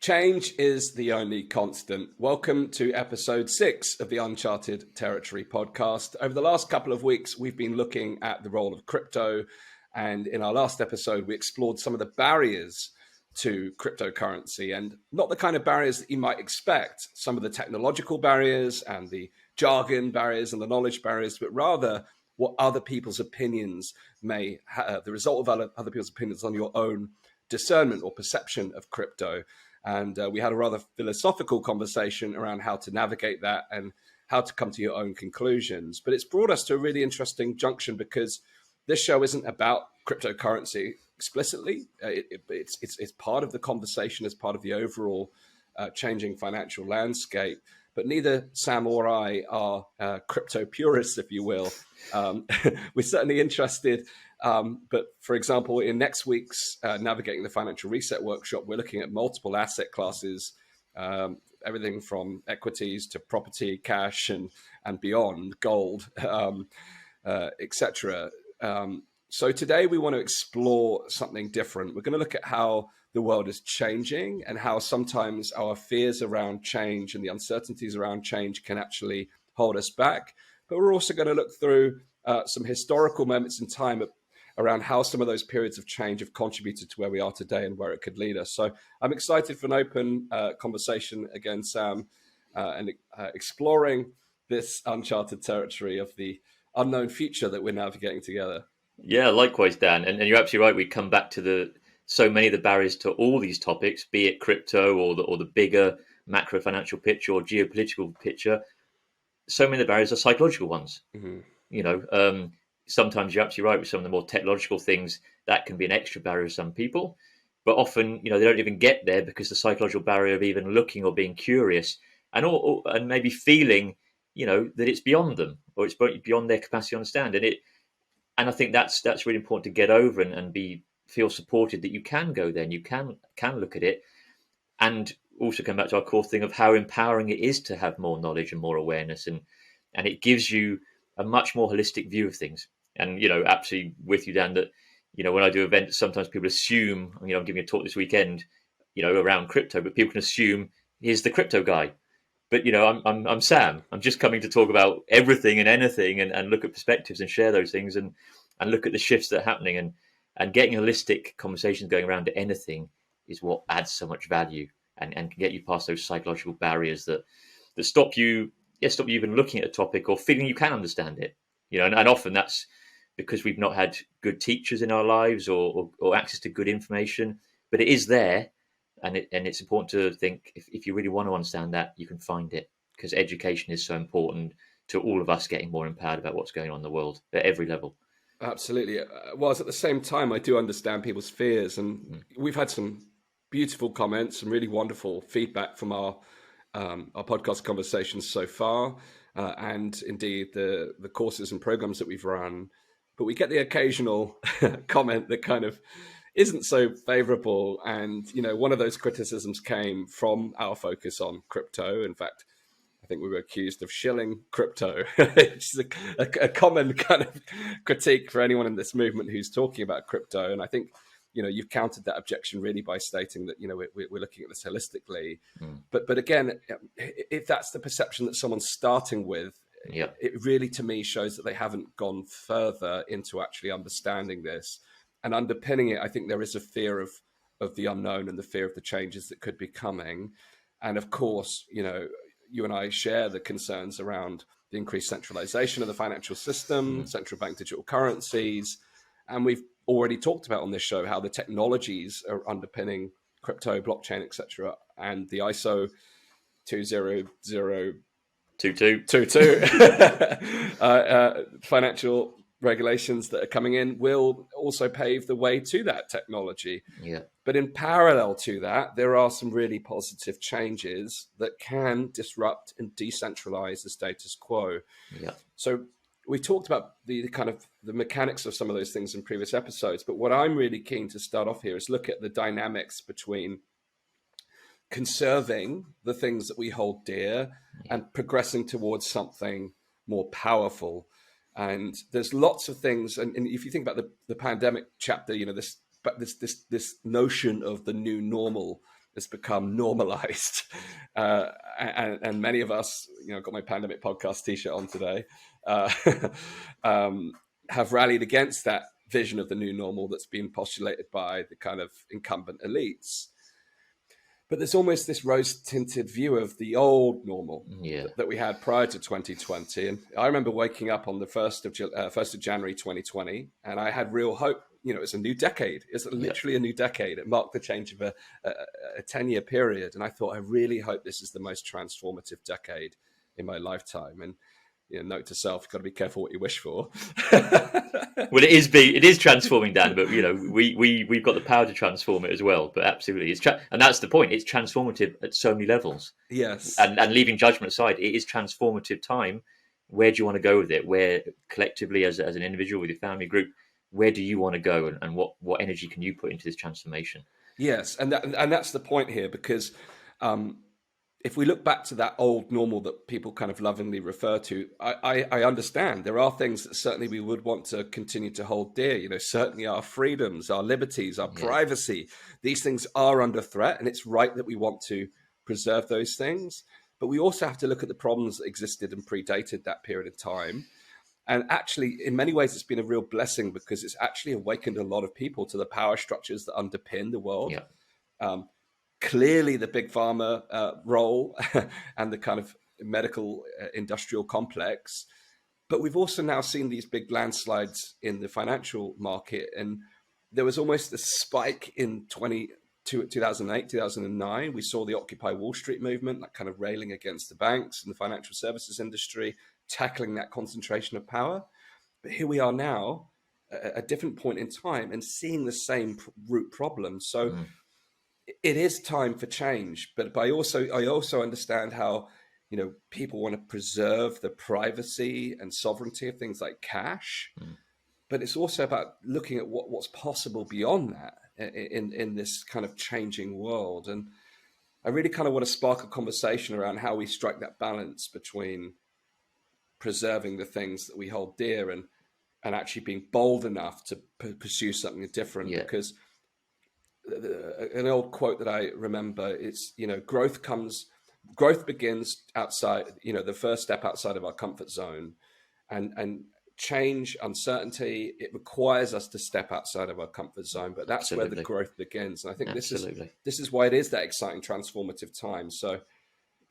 Change is the only constant. Welcome to episode 6 of the Uncharted Territory Podcast. Over the last couple of weeks, we've been looking at the role of crypto. And in our last episode, we explored some of the barriers to cryptocurrency, and not the kind of barriers that you might expect, some of the technological barriers and the jargon barriers and the knowledge barriers, but rather what other people's opinions may have, the result of other people's opinions on your own discernment or perception of crypto. And we had a rather philosophical conversation around how to navigate that and how to come to your own conclusions. But it's brought us to a really interesting junction because this show isn't about cryptocurrency explicitly. It's part of the conversation as part of the overall changing financial landscape. But neither Sam or I are crypto purists, if you will. We're certainly interested. But for example, in next week's Navigating the Financial Reset workshop, we're looking at multiple asset classes, everything from equities to property, cash, and beyond, gold, etc. So today we want to explore something different. We're going to look at how the world is changing and how sometimes our fears around change and the uncertainties around change can actually hold us back. But we're also going to look through some historical moments in time around how some of those periods of change have contributed to where we are today and where it could lead us. So I'm excited for an open conversation again, Sam, and exploring this uncharted territory of the unknown future that we're navigating together. Yeah, likewise, Dan. And you're absolutely right. We come back to so many of the barriers to all these topics, be it crypto or the bigger macro financial picture or geopolitical picture. So many of the barriers are psychological ones. Mm-hmm. Sometimes you're absolutely right with some of the more technological things that can be an extra barrier to some people, but often, they don't even get there because the psychological barrier of even looking or being curious and maybe feeling, that it's beyond them or it's beyond their capacity to understand. And I think that's really important to get over and feel supported that you can go there and you can look at it, and also come back to our core thing of how empowering it is to have more knowledge and more awareness, and it gives you a much more holistic view of things. And absolutely with you, Dan, that when I do events, sometimes people assume, I'm giving a talk this weekend, around crypto, but people can assume here's the crypto guy. But I'm Sam. I'm just coming to talk about everything and anything, and look at perspectives and share those things, and look at the shifts that are happening, and getting holistic conversations going around to anything is what adds so much value and can get you past those psychological barriers that stop you even looking at a topic or feeling you can understand it. And often that's because we've not had good teachers in our lives or access to good information, but it is there. And it's important to think if you really want to understand that, you can find it, because education is so important to all of us getting more empowered about what's going on in the world at every level. Absolutely. Whilst at the same time, I do understand people's fears, and we've had some beautiful comments and really wonderful feedback from our podcast conversations so far, and indeed the courses and programs that we've run. But we get the occasional comment that kind of isn't so favorable. And, one of those criticisms came from our focus on crypto. In fact, I think we were accused of shilling crypto, which is a common kind of critique for anyone in this movement who's talking about crypto. And I think, you've countered that objection really by stating that, we're looking at this holistically. But again, if that's the perception that someone's starting with, it really, to me, shows that they haven't gone further into actually understanding this. And underpinning it, I think there is a fear of the unknown and the fear of the changes that could be coming. And of course, you and I share the concerns around the increased centralization of the financial system, central bank digital currencies. And we've already talked about on this show how the technologies are underpinning crypto, blockchain, etc. And the ISO 20022 financial regulations that are coming in will also pave the way to that technology. But in parallel to that, there are some really positive changes that can disrupt and decentralize the status quo. So we talked about the kind of the mechanics of some of those things in previous episodes, but what I'm really keen to start off here is look at the dynamics between conserving the things that we hold dear and progressing towards something more powerful. And there's lots of things, and if you think about the pandemic chapter, this notion of the new normal has become normalized. And many of us, got my pandemic podcast t-shirt on today, have rallied against that vision of the new normal that's been postulated by the kind of incumbent elites. But there's almost this rose-tinted view of the old normal that we had prior to 2020. And I remember waking up on the 1st of January 2020, and I had real hope. It's a new decade. It's literally a new decade. It marked the change of a 10-year period. And I thought, I really hope this is the most transformative decade in my lifetime. And note to self, you've got to be careful what you wish for. Well, it is transforming, Dan, but we've got the power to transform it as well. But absolutely, and that's the point. It's transformative at so many levels. Yes, and leaving judgment aside, it is transformative time. Where do you want to go with it? Where collectively, as an individual with your family group, where do you want to go, and what energy can you put into this transformation? Yes, and that's the point here, because if we look back to that old normal that people kind of lovingly refer to, I understand there are things that certainly we would want to continue to hold dear. Certainly our freedoms, our liberties, our privacy, these things are under threat, and it's right that we want to preserve those things. But we also have to look at the problems that existed and predated that period of time. And actually, in many ways, it's been a real blessing, because it's actually awakened a lot of people to the power structures that underpin the world. Yeah. Clearly, the big pharma role and the kind of medical industrial complex. But we've also now seen these big landslides in the financial market. And there was almost a spike in 2008, 2009. We saw the Occupy Wall Street movement, like kind of railing against the banks and the financial services industry, tackling that concentration of power. But here we are now at a different point in time and seeing the same root problem. So it is time for change, but I also understand how, people want to preserve the privacy and sovereignty of things like cash, but it's also about looking at what's possible beyond that in this kind of changing world. And I really kind of want to spark a conversation around how we strike that balance between preserving the things that we hold dear and actually being bold enough to pursue something different. Because an old quote that I remember, it's, growth begins outside, the first step outside of our comfort zone, and change, uncertainty, it requires us to step outside of our comfort zone, but that's where the growth begins. And I think this is why it is that exciting transformative time. So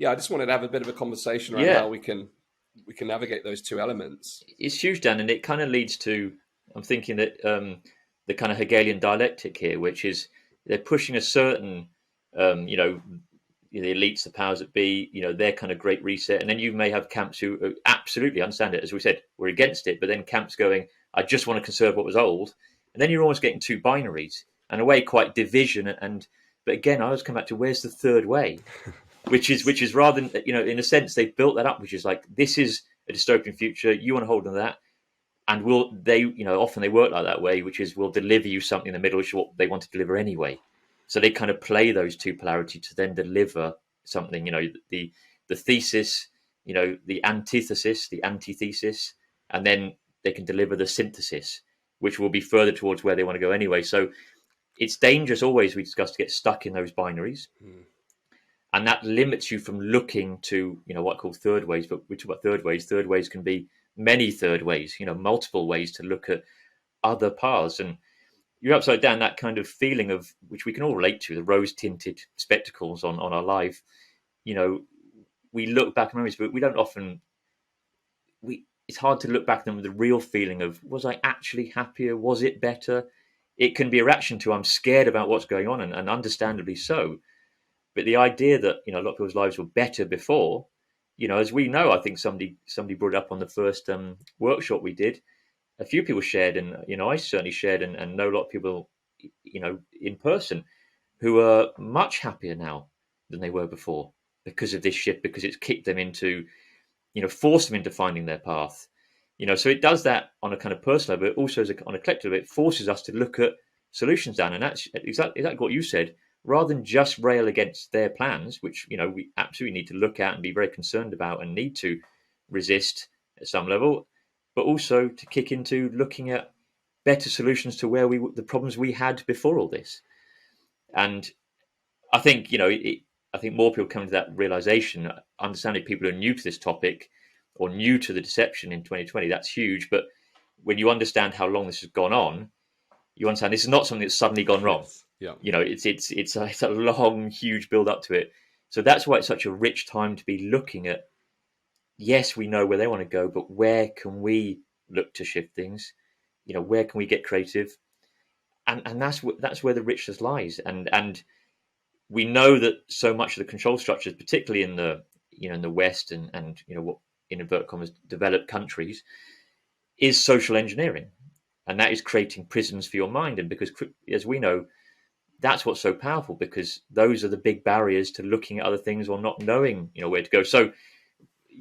I just wanted to have a bit of a conversation around how we can navigate those two elements. It's huge, Dan, and it kind of leads to, I'm thinking that the kind of Hegelian dialectic here, which is they're pushing a certain, the elites, the powers that be, their kind of great reset. And then you may have camps who absolutely understand it. As we said, we're against it, but then camps going, I just want to conserve what was old. And then you're almost getting two binaries, and a way quite division. But again, I always come back to, where's the third way? which is rather than, in a sense, they've built that up, which is like, this is a dystopian future. You want to hold on to that. And often they work like that way, which is, we'll deliver you something in the middle, which is what they want to deliver anyway. So they kind of play those two polarities to then deliver something, the thesis, the antithesis, the antithesis, and then they can deliver the synthesis, which will be further towards where they want to go anyway. So it's dangerous always, we discussed, to get stuck in those binaries. And that limits you from looking to, what I call third ways, but we talk about third ways. Third ways can be many third ways, multiple ways to look at other paths. And you're upside down, that kind of feeling of, which we can all relate to, the rose-tinted spectacles on our life. We look back at memories, but we don't often, it's hard to look back at them with the real feeling of, was I actually happier? Was it better? It can be a reaction to, I'm scared about what's going on, and understandably so. But the idea that, a lot of people's lives were better before, as we know, I think somebody brought it up on the first workshop we did. A few people shared, and I certainly shared, and know a lot of people, in person, who are much happier now than they were before because of this shift, because it's kicked them into, forced them into finding their path. So it does that on a kind of personal level, but also on a collective level, it forces us to look at solutions, Dan. And that's exactly what you said. Rather than just rail against their plans, which, we absolutely need to look at and be very concerned about and need to resist at some level, but also to kick into looking at better solutions to the problems we had before all this. And I think, I think more people come to that realization. Understanding people who are new to this topic or new to the deception in 2020, that's huge. But when you understand how long this has gone on, you understand this is not something that's suddenly gone wrong. Yes. Yeah. It's a long, huge build up to it. So that's why it's such a rich time to be looking at. Yes, we know where they want to go, but where can we look to shift things? Where can we get creative? And that's where the richness lies. And we know that so much of the control structures, particularly in the West and what in inverted commas developed countries, is social engineering, and that is creating prisons for your mind. And because, as we know, that's what's so powerful, because those are the big barriers to looking at other things or not knowing where to go. So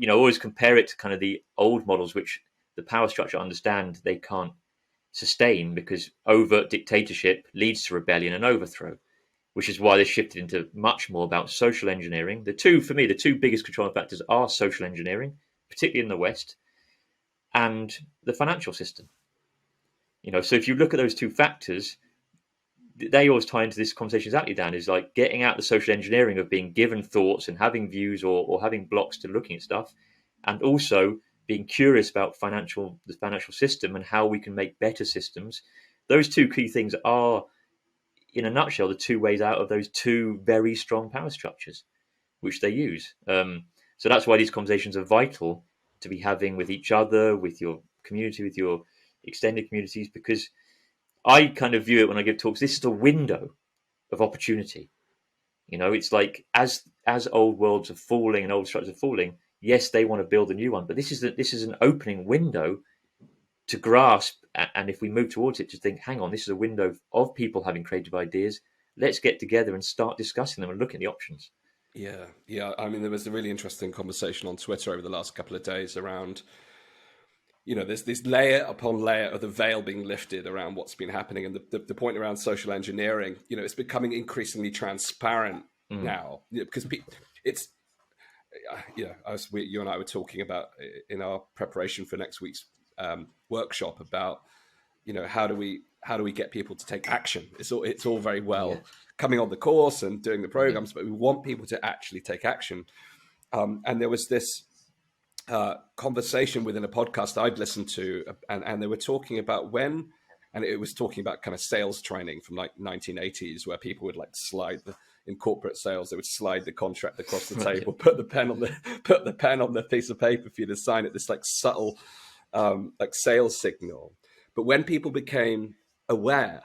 always compare it to kind of the old models, which the power structure understand they can't sustain, because overt dictatorship leads to rebellion and overthrow, which is why they shifted into much more about social engineering. The two biggest controlling factors are social engineering, particularly in the West, and the financial system. So if you look at those two factors, they always tie into this conversation exactly, Dan, is like getting out the social engineering of being given thoughts and having views or having blocks to looking at stuff, and also being curious about the financial system and how we can make better systems. Those two key things are, in a nutshell, the two ways out of those two very strong power structures, which they use. So that's why these conversations are vital to be having with each other, with your community, with your extended communities, because I kind of view it when I give talks, this is a window of opportunity. It's like as old worlds are falling and old structures are falling, yes, they want to build a new one, but this is an opening window to grasp. And if we move towards it, to think, hang on, this is a window of people having creative ideas. Let's get together and start discussing them and look at the options. Yeah. I mean, there was a really interesting conversation on Twitter over the last couple of days around, there's this layer upon layer of the veil being lifted around what's been happening. And the point around social engineering, it's becoming increasingly transparent now, because it's, you and I were talking about in our preparation for next week's workshop about, how do we get people to take action? It's all very well coming on the course and doing the programs, but we want people to actually take action. And there was this conversation within a podcast I'd listened to, and they were talking about and it was talking about kind of sales training from like 1980s, where people would like in corporate sales, they would slide the contract across the table, put the pen on the piece of paper for you to sign it, this like subtle like sales signal. But when people became aware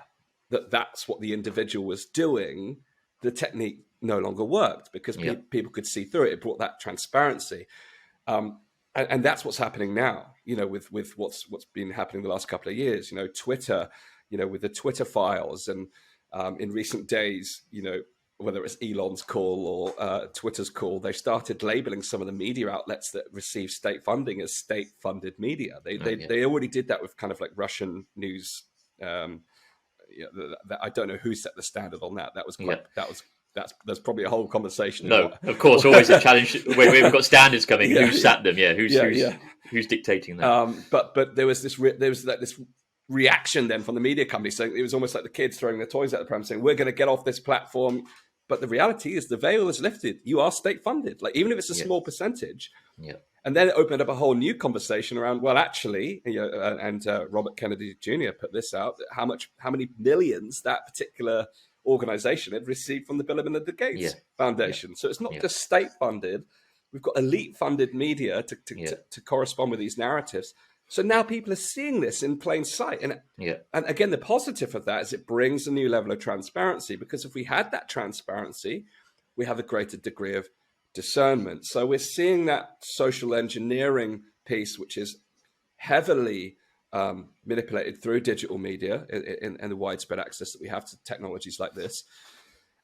that that's what the individual was doing, the technique no longer worked, because people could see through it. It brought that transparency. And that's what's happening now, with what's been happening the last couple of years, Twitter, with the Twitter files, and in recent days, whether it's Elon's call or Twitter's call, they started labeling some of the media outlets that receive state funding as state-funded media. They already did that with kind of like Russian news. I don't know who set the standard on that. That was quite, that's probably a whole conversation. No, of course, always a challenge. We've got standards coming. Who sat them? Who's dictating that? But there was this reaction then from the media company, saying it was almost like the kids throwing their toys at the pram, saying we're going to get off this platform. But the reality is the veil is lifted. You are state funded, like even if it's a small percentage. Yeah. And then it opened up a whole new conversation around, well, actually, and Robert Kennedy Jr. put this out, how many millions that particular organization had received from the Bill and Melinda Gates Foundation. So it's not just state funded. We've got elite funded media to correspond with these narratives. So now people are seeing this in plain sight. And again, the positive of that is it brings a new level of transparency, because if we had that transparency, we have a greater degree of discernment. So we're seeing that social engineering piece, which is heavily manipulated through digital media and the widespread access that we have to technologies like this.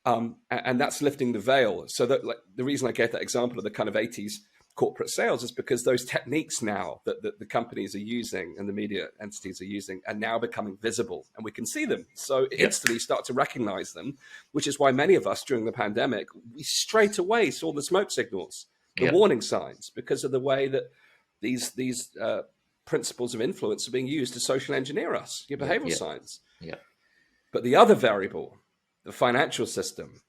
And that's lifting the veil. So that, like, the reason I gave that example of the kind of 80s corporate sales is because those techniques now that the companies are using and the media entities are using are now becoming visible, and we can see them. So instantly start to recognize them, which is why many of us during the pandemic, we straight away saw the smoke signals, the warning signs, because of the way that these principles of influence are being used to social engineer us, your behavioral science. But the other variable, the financial system,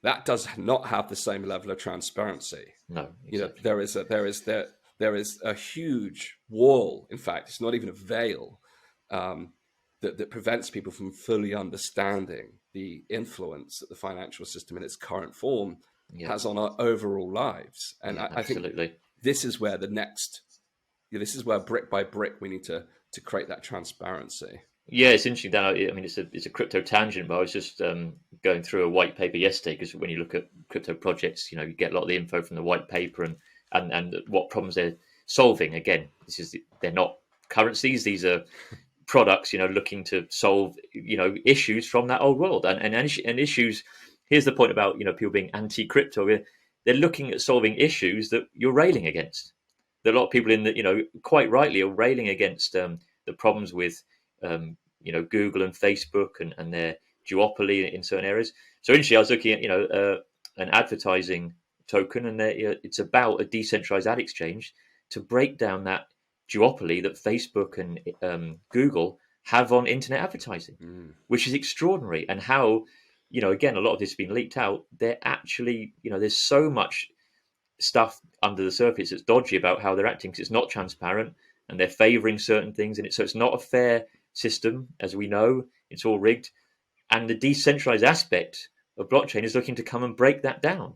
that does not have the same level of transparency. No, You know, exactly. there is a huge wall. In fact, it's not even a veil that prevents people from fully understanding the influence that the financial system in its current form has on our overall lives. And I think Absolutely. this is where this is where brick by brick we need to create that transparency. Yeah, it's interesting. Dan, I mean, it's a crypto tangent, but I was just going through a white paper yesterday, because when you look at crypto projects, you get a lot of the info from the white paper and what problems they're solving. Again, they're not currencies; these are products, looking to solve issues from that old world and issues. Here's the point about people being anti-crypto. They're looking at solving issues that you're railing against. There are a lot of people in the quite rightly are railing against the problems with Google and Facebook and their duopoly in certain areas. So initially, I was looking at an advertising token, and it's about a decentralized ad exchange to break down that duopoly that Facebook and Google have on internet advertising, which is extraordinary. And how again, a lot of this has been leaked out. They're actually there's so much stuff under the surface that's dodgy about how they're acting, because it's not transparent and they're favoring certain things, and so it's not a fair system, as we know. It's all rigged, and the decentralized aspect of blockchain is looking to come and break that down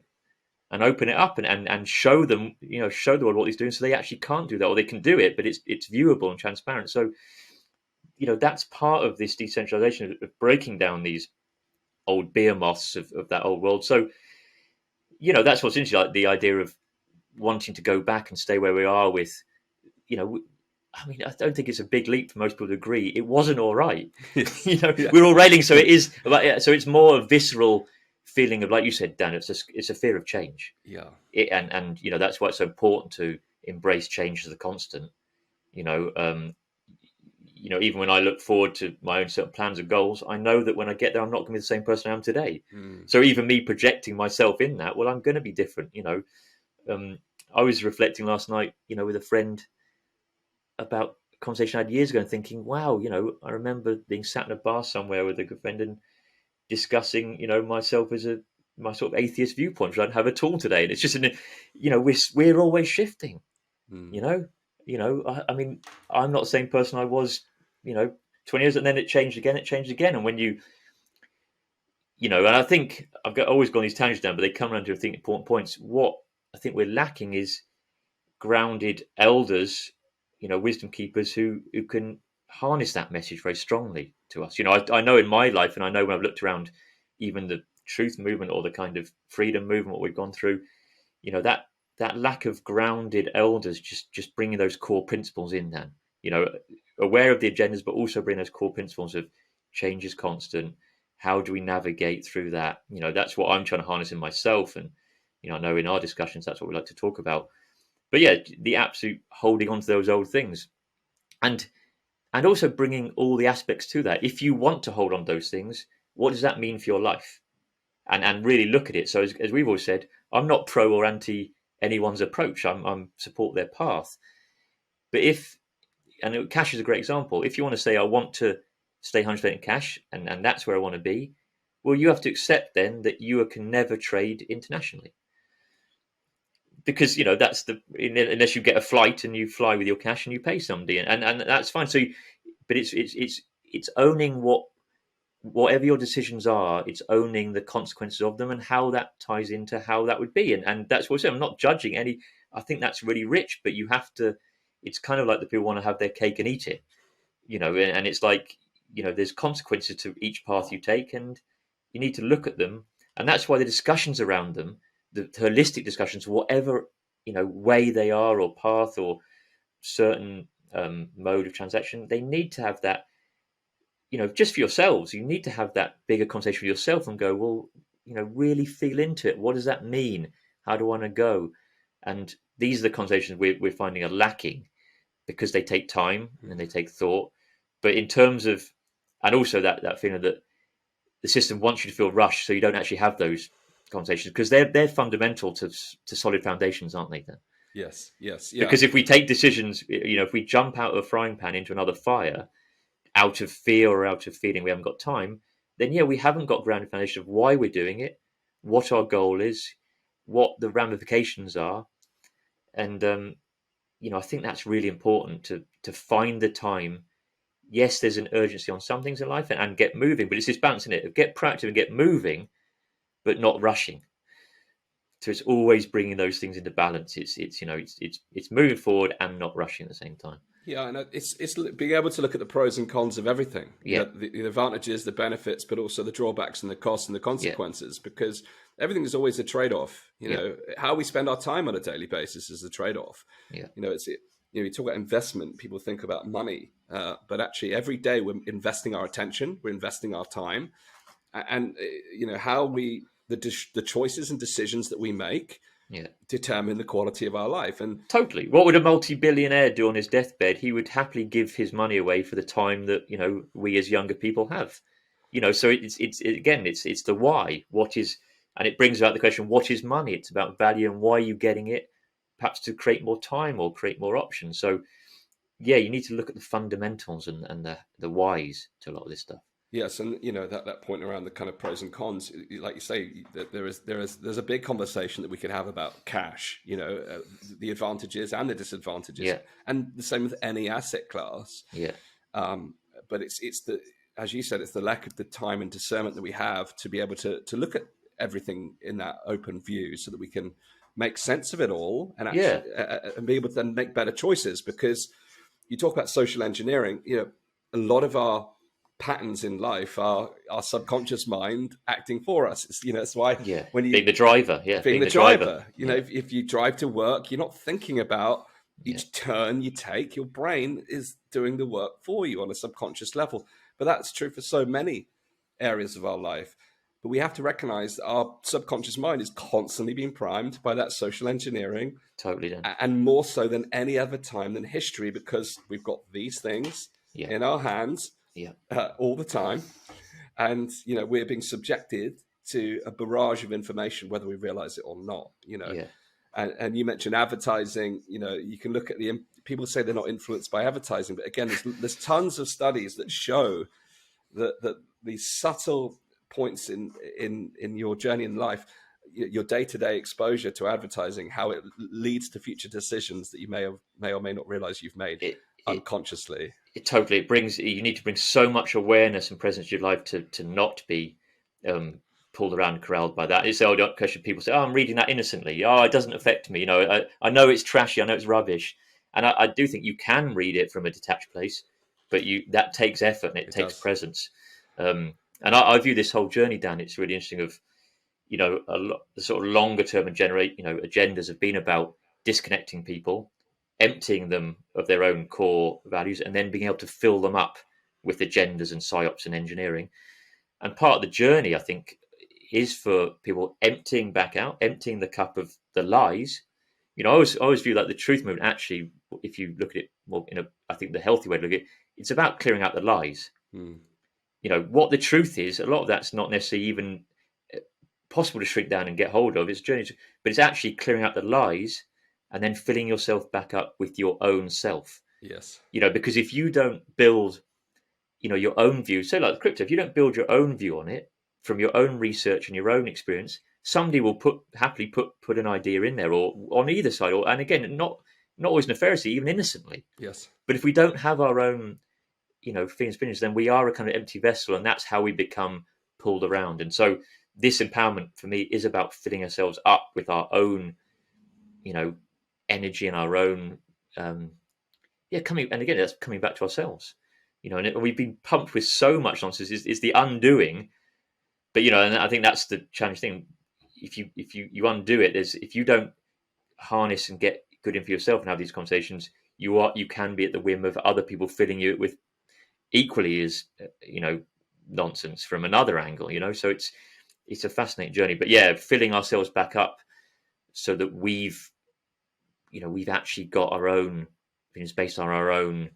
and open it up and show them, show the world what he's doing, so they actually can't do that, or they can do it, but it's viewable and transparent. So that's part of this decentralization of breaking down these old behemoths of that old world. So that's what's interesting, like the idea of wanting to go back and stay where we are with, I mean, I don't think it's a big leap for most people to agree. It wasn't all right. We're all railing. So it is. So it's more a visceral feeling of, like you said, Dan, it's a fear of change. Yeah. And that's why it's so important to embrace change as a constant. Even when I look forward to my own certain plans and goals, I know that when I get there, I'm not going to be the same person I am today. So even me projecting myself in that, well, I'm going to be different. I was reflecting last night, with a friend about a conversation I had years ago, and thinking, wow, I remember being sat in a bar somewhere with a good friend and discussing, myself as my sort of atheist viewpoint, which I don't have at all today. And it's just, we're always shifting, I mean, I'm not the same person I was, 20 years, and then it changed again. And when and I think always gone these tangents down, but they come around to, I think, important points. What I think we're lacking is grounded elders, wisdom keepers who can harness that message very strongly to us. I know in my life, and I know when I've looked around even the truth movement or the kind of freedom movement, what we've gone through, that lack of grounded elders, just bringing those core principles in, then, aware of the agendas, but also bring those core principles of change is constant. How do we navigate through that? That's what I'm trying to harness in myself. And, I know in our discussions, that's what we like to talk about. But yeah, the absolute holding on to those old things, and also bringing all the aspects to that. If you want to hold on to those things, what does that mean for your life? And really look at it. So as we've always said, I'm not pro or anti anyone's approach. I'm support their path. But cash is a great example. If you want to say, I want to stay 100% in cash, and that's where I want to be, well, you have to accept then that you can never trade internationally. Because that's unless you get a flight and you fly with your cash and you pay somebody, and that's fine. So, but it's owning whatever your decisions are, it's owning the consequences of them and how that ties into how that would be. And that's what I'm saying. I'm not judging any. I think that's really rich, but you have to. It's kind of like the people want to have their cake and eat it, and it's like there's consequences to each path you take, and you need to look at them, and that's why the discussions around them, the holistic discussions, whatever way they are, or path, or certain mode of transaction, they need to have that. Just for yourselves, you need to have that bigger conversation with yourself and go, well, really feel into it. What does that mean? How do I want to go? And these are the conversations we're finding are lacking, because they take time and they take thought. But in terms of, and also that feeling that the system wants you to feel rushed, so you don't actually have those conversations, because they're fundamental to solid foundations, aren't they? Then Yes. Yeah. Because if we take decisions, if we jump out of a frying pan into another fire, out of fear or out of feeling we haven't got time, then we haven't got grounded foundation of why we're doing it, what our goal is, what the ramifications are, and I think that's really important to find the time. Yes, there's an urgency on some things in life, and get moving, but it's this balance in it. Get proactive and get moving, but not rushing. So it's always bringing those things into balance. It's moving forward and not rushing at the same time. Yeah, and it's being able to look at the pros and cons of everything. Yeah, the advantages, the benefits, but also the drawbacks and the costs and the consequences. Because everything is always a trade-off. How we spend our time on a daily basis is a trade-off. Yeah. You talk about investment. People think about money, but actually, every day we're investing our attention, we're investing our time, and how the choices and decisions that we make. Yeah. Determine the quality of our life. And totally, what would a multi-billionaire do on his deathbed? He would happily give his money away for the time that we as younger people have. So it's the why. What is, and it brings about the question: what is money? It's about value and why are you getting it? Perhaps to create more time or create more options. So yeah, you need to look at the fundamentals and the whys to a lot of this stuff. Yes, and that point around the kind of pros and cons, like you say, that there's a big conversation that we could have about cash. The advantages and the disadvantages, and the same with any asset class. Yeah. But it's the, as you said, it's the lack of the time and discernment that we have to be able to look at everything in that open view, so that we can make sense of it all and actually and be able to then make better choices. Because you talk about social engineering, a lot of our patterns in life are our subconscious mind acting for us. It's why when you being the driver, being the driver. If you drive to work, you're not thinking about each turn you take. Your brain is doing the work for you on a subconscious level. But that's true for so many areas of our life. But we have to recognize that our subconscious mind is constantly being primed by that social engineering. Totally. And more so than any other time in history, because we've got these things in our hands all the time. And, we're being subjected to a barrage of information, whether we realize it or not, And you mentioned advertising. You can look at people say they're not influenced by advertising. But again, there's tons of studies that show that these subtle points in your journey in life, your day-to-day exposure to advertising, how it leads to future decisions that you may or may not realize you've made unconsciously. It brings, you need to bring so much awareness and presence to your life to not be pulled around and corralled by that. It's the old question. People say, I'm reading that innocently. It doesn't affect me. I know it's trashy. I know it's rubbish. And I do think you can read it from a detached place, but that takes effort and it takes presence. And I view this whole journey, Dan, it's really interesting of, the sort of longer term and agendas have been about disconnecting people, emptying them of their own core values, and then being able to fill them up with agendas and psyops and engineering. And part of the journey, I think, is for people emptying back out, emptying the cup of the lies. I always view like the truth movement, actually, if you look at it more I think the healthy way to look at it, it's about clearing out the lies. What the truth is, a lot of that's not necessarily even possible to shrink down and get hold of. It's a journey, but it's actually clearing out the lies and then filling yourself back up with your own self. Yes. Because if you don't build, your own view, say like crypto, if you don't build your own view on it from your own research and your own experience, somebody will happily put an idea in there, or on either side, and again, not always nefariously, even innocently. Yes. But if we don't have our own, feelings, then we are a kind of empty vessel, and that's how we become pulled around. And so this empowerment for me is about filling ourselves up with our own, energy and our own, coming. And again, that's coming back to ourselves, and we've been pumped with so much nonsense. Is the undoing, but and I think that's the challenge thing. If you undo it, if you don't harness and get good in for yourself and have these conversations, you can be at the whim of other people filling you with equally as nonsense from another angle. So it's a fascinating journey. But filling ourselves back up so that we've actually got our own opinions based on our own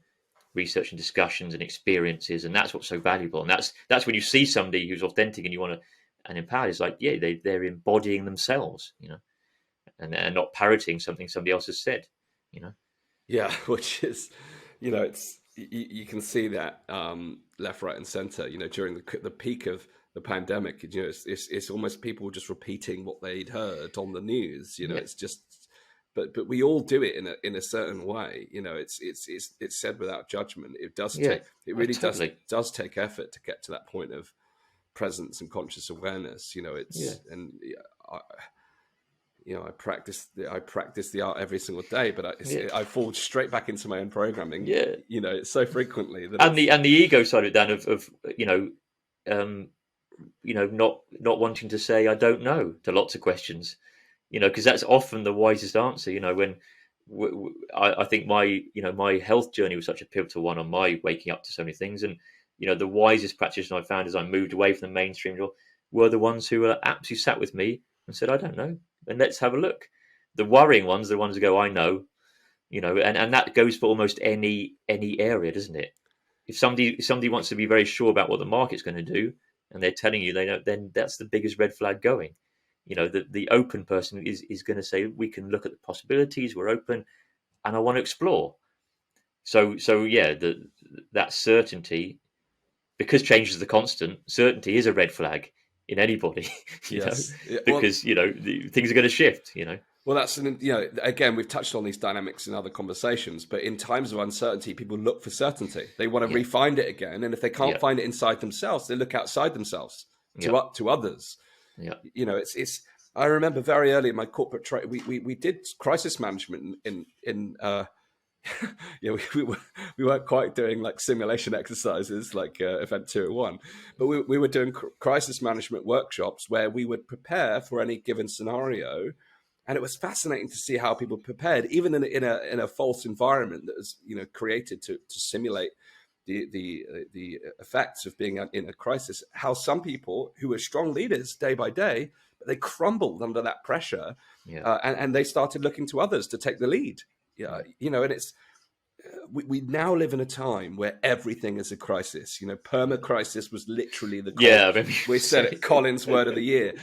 research and discussions and experiences, and that's what's so valuable. And that's when you see somebody who's authentic and you want to and empowered. It's like they're embodying themselves, and they're not parroting something somebody else has said, Yeah, which is, it's you can see that left, right, and center. During the peak of the pandemic. You know, it's almost people just repeating what they'd heard on the news. You know, it's just, but we all do it in a certain way. You know, it's said without judgment. It does take, it really does take effort to get to that point of presence and conscious awareness. You know, and I practice the art every single day, but I fall straight back into my own programming. Yeah, you know, so frequently that and the ego side of it, Dan, of not wanting to say I don't know to lots of questions, you know, because that's often the wisest answer. You know, when I think my health journey was such a pivotal one on my waking up to so many things, and you know, the wisest practitioners I found as I moved away from the mainstream were the ones who absolutely sat with me and said, I don't know, and let's have a look. The worrying ones, the ones who go, I know, you know, and that goes for almost any area, doesn't it? If somebody wants to be very sure about what the market's going to do, and they're telling you they know, then that's the biggest red flag going. You know, the open person is going to say, we can look at the possibilities, we're open, and I want to explore. So yeah, that certainty, because change is the constant, certainty is a red flag in anybody. Yes, because things are going to shift. You know. Well, that's again, we've touched on these dynamics in other conversations, but in times of uncertainty, people look for certainty. They want to re-find it again, and if they can't find it inside themselves, they look outside themselves to others. Yeah, you know, it's. I remember very early in my corporate trade, we did crisis management in we weren't quite doing like simulation exercises like Event 201, but we were doing crisis management workshops where we would prepare for any given scenario. And it was fascinating to see how people prepared, even in a false environment that was, you know, created to simulate the effects of being in a crisis. How some people who were strong leaders day by day, but they crumbled under that pressure, and they started looking to others to take the lead. You know, and it's we now live in a time where everything is a crisis. You know, perma-crisis was literally we said it, Collins word of the year,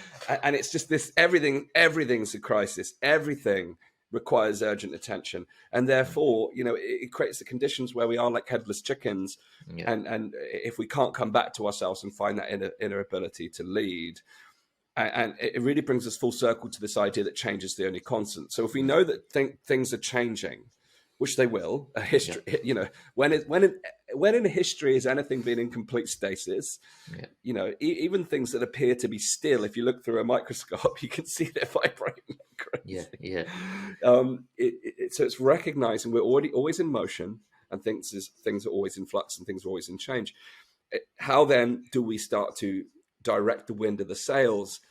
and it's just this everything's a crisis. Everything requires urgent attention, and therefore, you know, it creates the conditions where we are like headless chickens, and if we can't come back to ourselves and find that inner ability to lead. And it really brings us full circle to this idea that change is the only constant. So if we know that things are changing, which they will, history, you know, when in history has anything been in complete stasis, you know, even things that appear to be still, if you look through a microscope, you can see they're vibrating like crazy. So it's recognizing we're always in motion, and things are always in flux, and things are always in change. How then do we start to direct the wind of the sails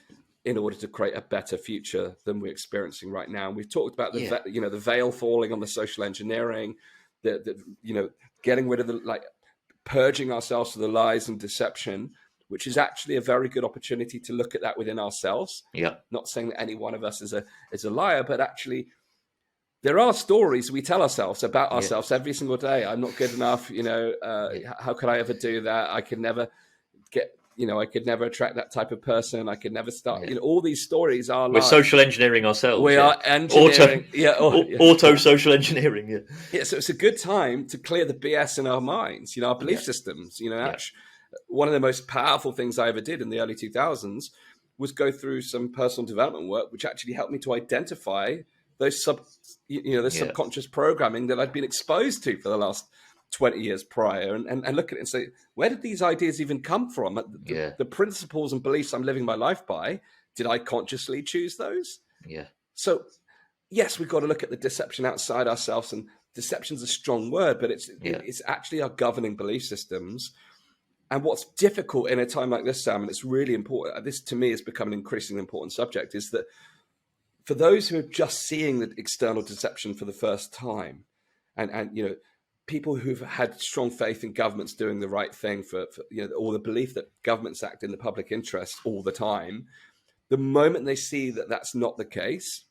in order to create a better future than we're experiencing right now? And we've talked about the veil falling on the social engineering, the getting rid of purging ourselves of the lies and deception, which is actually a very good opportunity to look at that within ourselves. Not saying that any one of us is a liar, but actually there are stories we tell ourselves about ourselves every single day. I'm not good enough. You know, how could I ever do that? I could never I could never attract that type of person. I could never start. You know, all these stories are. We're social engineering ourselves. We are engineering. Auto social engineering. So it's a good time to clear the BS in our minds. You know, our belief systems. You know, one of the most powerful things I ever did in the early 2000s was go through some personal development work, which actually helped me to identify those subconscious programming that I'd been exposed to for the last 20 years prior, and look at it and say, where did these ideas even come from? The principles and beliefs I'm living my life by, did I consciously choose those? So yes, we've got to look at the deception outside ourselves, and deception's a strong word, but it's actually our governing belief systems. And what's difficult in a time like this, Sam, and it's really important, this to me has become an increasingly important subject, is that for those who are just seeing the external deception for the first time, and you know, people who've had strong faith in governments doing the right thing for or the belief that governments act in the public interest all the time, the moment they see that that's not the case,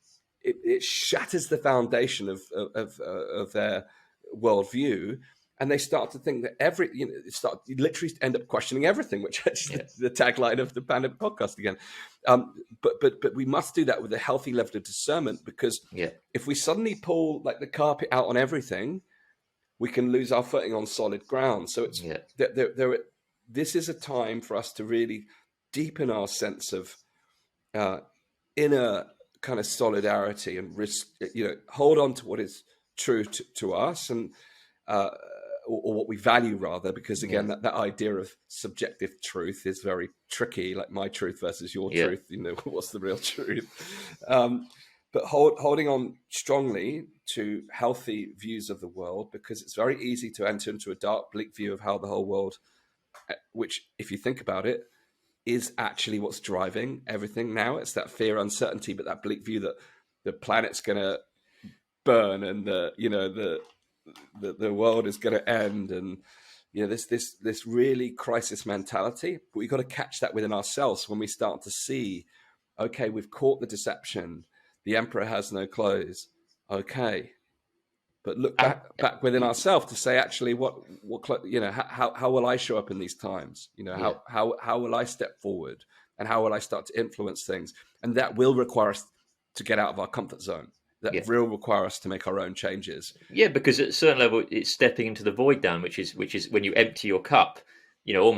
it shatters the foundation of their worldview, and they start to think that you literally end up questioning everything, which is the tagline of the Pandemic Podcast again. But we must do that with a healthy level of discernment, because if we suddenly pull like the carpet out on everything, we can lose our footing on solid ground. So it's this is a time for us to really deepen our sense of inner kind of solidarity and hold on to what is true to us and or what we value rather, because again, that idea of subjective truth is very tricky, like my truth versus your truth, what's the real truth? But holding on strongly to healthy views of the world, because it's very easy to enter into a dark, bleak view of how the whole world, which if you think about it, is actually what's driving everything now. It's that fear, uncertainty, but that bleak view that the planet's going to burn and the world is going to end, and this really crisis mentality. But we've got to catch that within ourselves when we start to see, okay, we've caught the deception. The emperor has no clothes. Okay, but look back within ourselves to say, actually, how will I show up in these times? How will I step forward, and how will I start to influence things? And that will require us to get out of our comfort zone. That will require us to make our own changes. Yeah, because at a certain level, it's stepping into the void, Dan, which is when you empty your cup. You've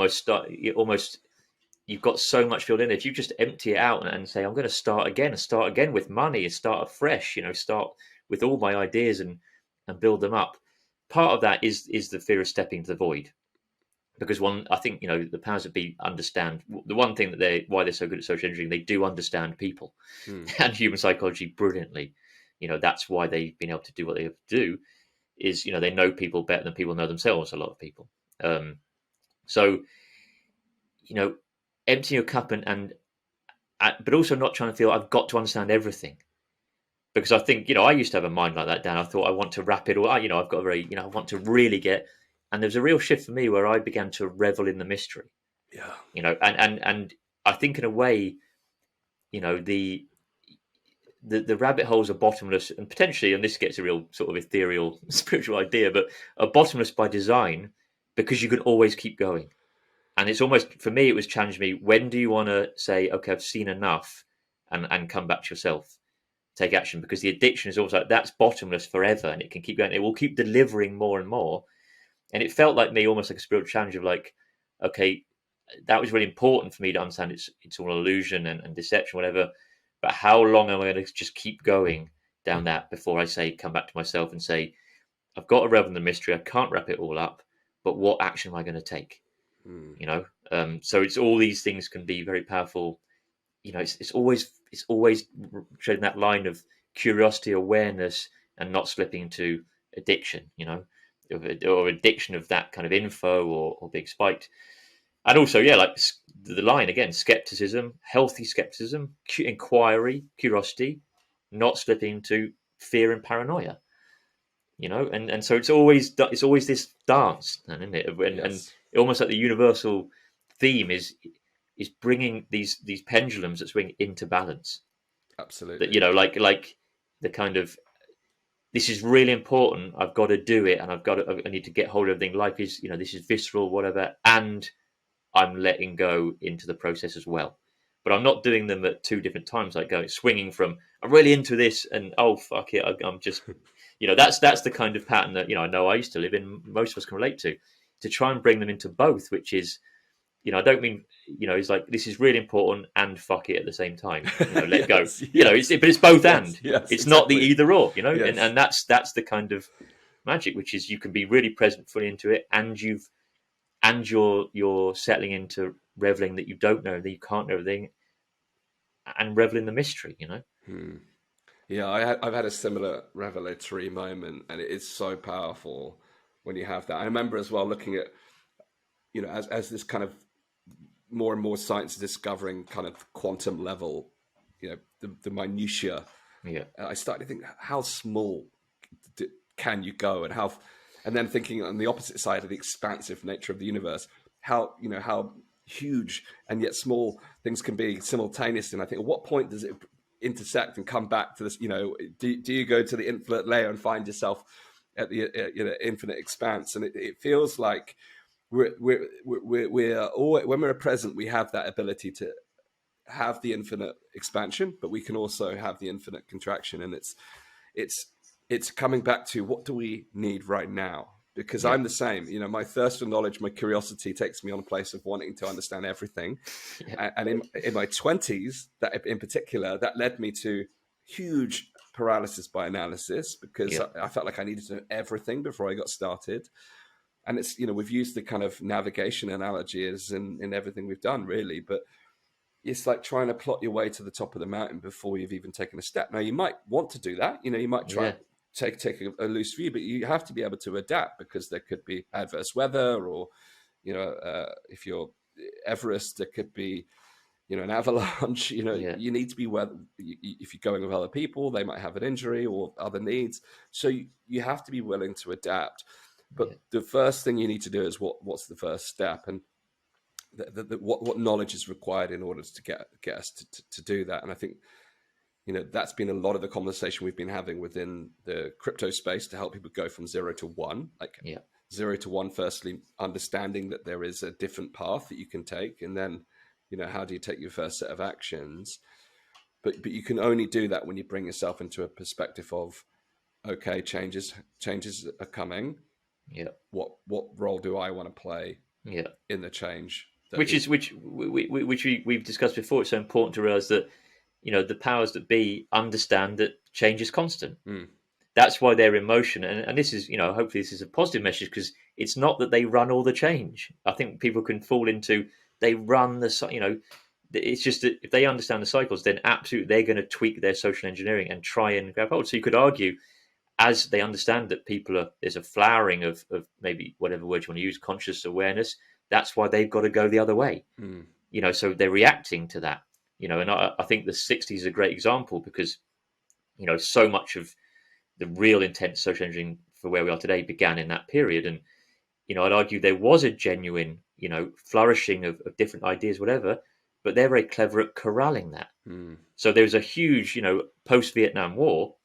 got so much filled in. If you just empty it out and say, I'm going to start again with money, and start afresh, start with all my ideas and build them up. Part of that is the fear of stepping into the void. Because I think, the powers that be understand the one thing that why they're so good at social engineering, they do understand people and human psychology brilliantly. That's why they've been able to do what they have to do, is, they know people better than people know themselves, a lot of people. So, emptying your cup but also not trying to feel I've got to understand everything. Because I think, I used to have a mind like that, Dan. I thought I want to wrap it all. I've got I want to really get, and there's a real shift for me where I began to revel in the mystery. Yeah. And I think in a way, the rabbit holes are bottomless, and potentially, and this gets a real sort of ethereal spiritual idea, but are bottomless by design, because you can always keep going. And it's almost, for me, it was challenged me. When do you want to say, okay, I've seen enough, and come back to yourself, take action? Because the addiction is almost like that's bottomless forever, and it can keep going. It will keep delivering more and more. And it felt like me almost like a spiritual challenge of like, okay, that was really important for me to understand it's all illusion and deception, whatever. But how long am I going to just keep going down that before I say, come back to myself and say, I've got to revel in the mystery. I can't wrap it all up, but what action am I going to take? So it's all these things can be very powerful. It's always treading that line of curiosity, awareness, and not slipping into addiction, or addiction of that kind of info or being spiked. And also, like the line again, skepticism, healthy skepticism, inquiry, curiosity, not slipping into fear and paranoia. And so it's always this dance, isn't it? And almost like the universal theme is bringing these pendulums that swing into balance. Absolutely. That like the kind of, this is really important. I've got to do it, and I need to get hold of everything. Life is, this is visceral, whatever, and I'm letting go into the process as well. But I'm not doing them at two different times. Like swinging from I'm really into this, and oh fuck it, I'm just, that's the kind of pattern that I know I used to live in. Most of us can relate to try and bring them into both, which is, I don't mean, it's like this is really important and fuck it at the same time. Let go. But it's both and. Yes, it's not the either or. Yes. And that's the kind of magic, which is you can be really present, fully into it, and you're settling into reveling that you don't know, that you can't know everything, and reveling the mystery. Yeah, I've had a similar revelatory moment, and it is so powerful when you have that. I remember as well looking at, as this kind of more and more science is discovering kind of quantum level, the minutiae. Yeah, I started to think, how small can you go, and then thinking on the opposite side of the expansive nature of the universe, how huge and yet small things can be simultaneously. And I think, at what point does it intersect and come back to this? Do you go to the infinite layer and find yourself at the infinite expanse? And it feels like we're all, when we're present, we have that ability to have the infinite expansion, but we can also have the infinite contraction. And it's coming back to, what do we need right now? because I'm the same. You know, my thirst for knowledge, my curiosity takes me on a place of wanting to understand everything. And in my 20s, that in particular, that led me to huge paralysis by analysis, because I felt like I needed to know everything before I got started. And it's, you know, we've used the kind of navigation analogy as in everything we've done, really. But it's like trying to plot your way to the top of the mountain before you've even taken a step. Now, you might want to do that. You know, you might try take a loose view, but you have to be able to adapt, because there could be adverse weather, or, you know, if you're Everest, there could be, you know, an avalanche. You know, you need to be if you're going with other people, they might have an injury or other needs. So you have to be willing to adapt. But the first thing you need to do is what's the first step, and what knowledge is required in order to get us to do that. And I think, you know, that's been a lot of the conversation we've been having within the crypto space to help people go from 0 to 1. Like 0 to 1, firstly, understanding that there is a different path that you can take, and then, you know, how do you take your first set of actions? But you can only do that when you bring yourself into a perspective of, okay, changes are coming. What role do I want to play in the change? Which we've discussed before. It's so important to realize that, you know, the powers that be understand that change is constant. That's why they're in motion. And this is, you know, hopefully this is a positive message, because it's not that they run all the change. I think people can fall into, they run you know, it's just that if they understand the cycles, then absolutely they're going to tweak their social engineering and try and grab hold. So you could argue, as they understand that there's a flowering of maybe whatever word you want to use, conscious awareness, that's why they've got to go the other way. You know, so they're reacting to that, you know, and I think the 60s is a great example, because, you know, so much of the real intense social engineering for where we are today began in that period. And, you know, I'd argue there was a genuine, you know, flourishing of different ideas, whatever, but they're very clever at corralling that. So there's a huge, you know, post-Vietnam War,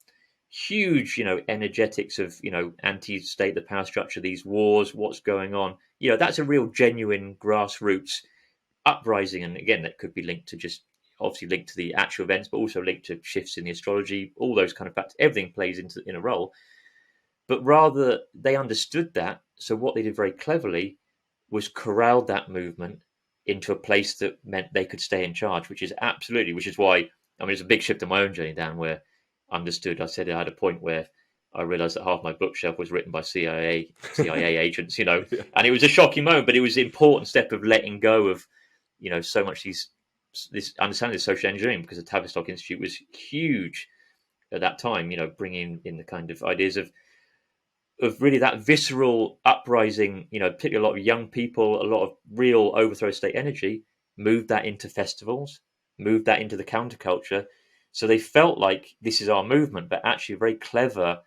huge, you know, energetics of, you know, anti-state, the power structure, these wars, what's going on. You know, that's a real genuine grassroots uprising. And again, that could be linked to just obviously linked to the actual events, but also linked to shifts in the astrology, all those kind of factors. Everything plays in a role. But rather, they understood that. So what they did very cleverly was corralled that movement into a place that meant they could stay in charge, which is why, I mean, it's a big shift in my own journey, Dan, where I understood. I said I had a point where I realized that half my bookshelf was written by CIA agents, you know, and it was a shocking moment, but it was an important step of letting go of, you know, so much this understanding of social engineering, because the Tavistock Institute was huge at that time, you know, bringing in the kind of ideas of really that visceral uprising, you know, particularly a lot of young people, a lot of real overthrow state energy, moved that into festivals, moved that into the counterculture. So they felt like this is our movement, but actually very clever.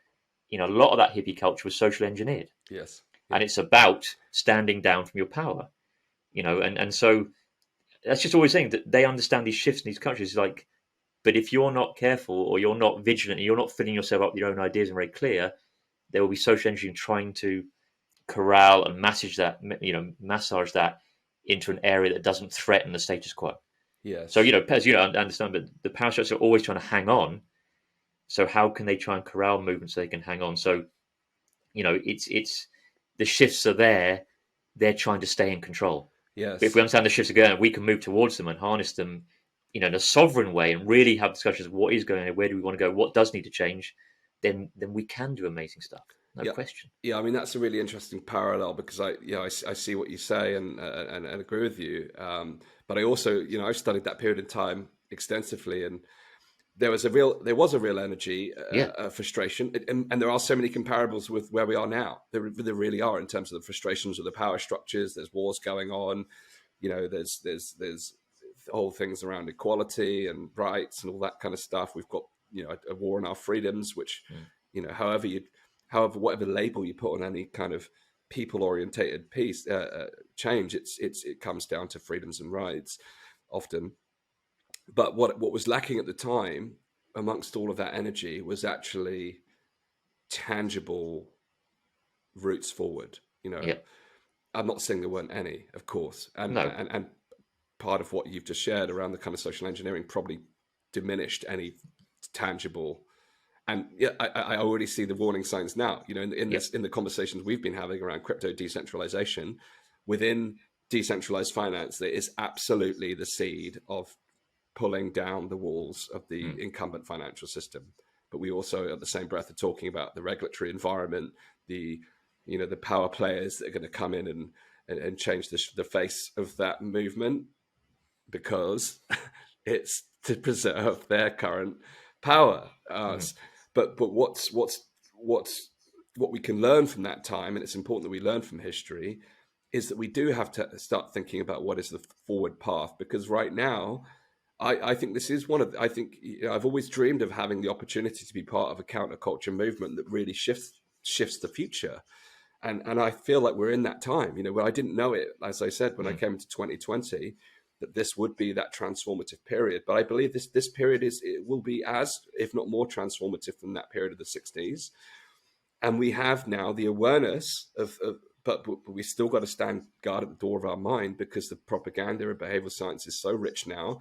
You know, a lot of that hippie culture was social engineered. Yes. And it's about standing down from your power, you know, and so that's just always saying that they understand these shifts in these countries. Like, but if you're not careful, or you're not vigilant, and you're not filling yourself up with your own ideas and very clear, there will be social engineering trying to corral and massage that into an area that doesn't threaten the status quo. Yes. So, you know, as you know, understand, but the power structures are always trying to hang on. So how can they try and corral movements so they can hang on? So, you know, it's the shifts are there. They're trying to stay in control. Yes. But if we understand the shifts are going, we can move towards them and harness them, you know, in a sovereign way, and really have discussions of what is going on, where do we want to go, what does need to change. Then we can do amazing stuff. No question. Yeah, I mean, that's a really interesting parallel, because I see what you say and agree with you. But I also, you know, I've studied that period of time extensively, and there was a real energy, frustration, and there are so many comparables with where we are now. There really are, in terms of the frustrations of the power structures. There's wars going on, you know. There's whole things around equality and rights and all that kind of stuff. We've got, you know, a war on our freedoms, which, you know, whatever label you put on any kind of people-orientated change, it comes down to freedoms and rights often. But what was lacking at the time, amongst all of that energy, was actually tangible routes forward. You know, I'm not saying there weren't any, of course, and part of what you've just shared around the kind of social engineering probably diminished any tangible And yeah, I already see the warning signs now. In the conversations we've been having around crypto decentralization, within decentralized finance, there is absolutely the seed of pulling down the walls of the incumbent financial system. But we also, at the same breath, are talking about the regulatory environment, the power players that are going to come in and change the face of that movement, because it's to preserve their current power. But what we can learn from that time, and it's important that we learn from history, is that we do have to start thinking about what is the forward path. Because right now, I think this is I've always dreamed of having the opportunity to be part of a counterculture movement that really shifts the future. And I feel like we're in that time. When I didn't know it, as I said, when I came into 2020, that this would be that transformative period. But I believe this period will be as, if not more, transformative than that period of the 60s. And we have now the awareness but we still got to stand guard at the door of our mind, because the propaganda of behavioral science is so rich now,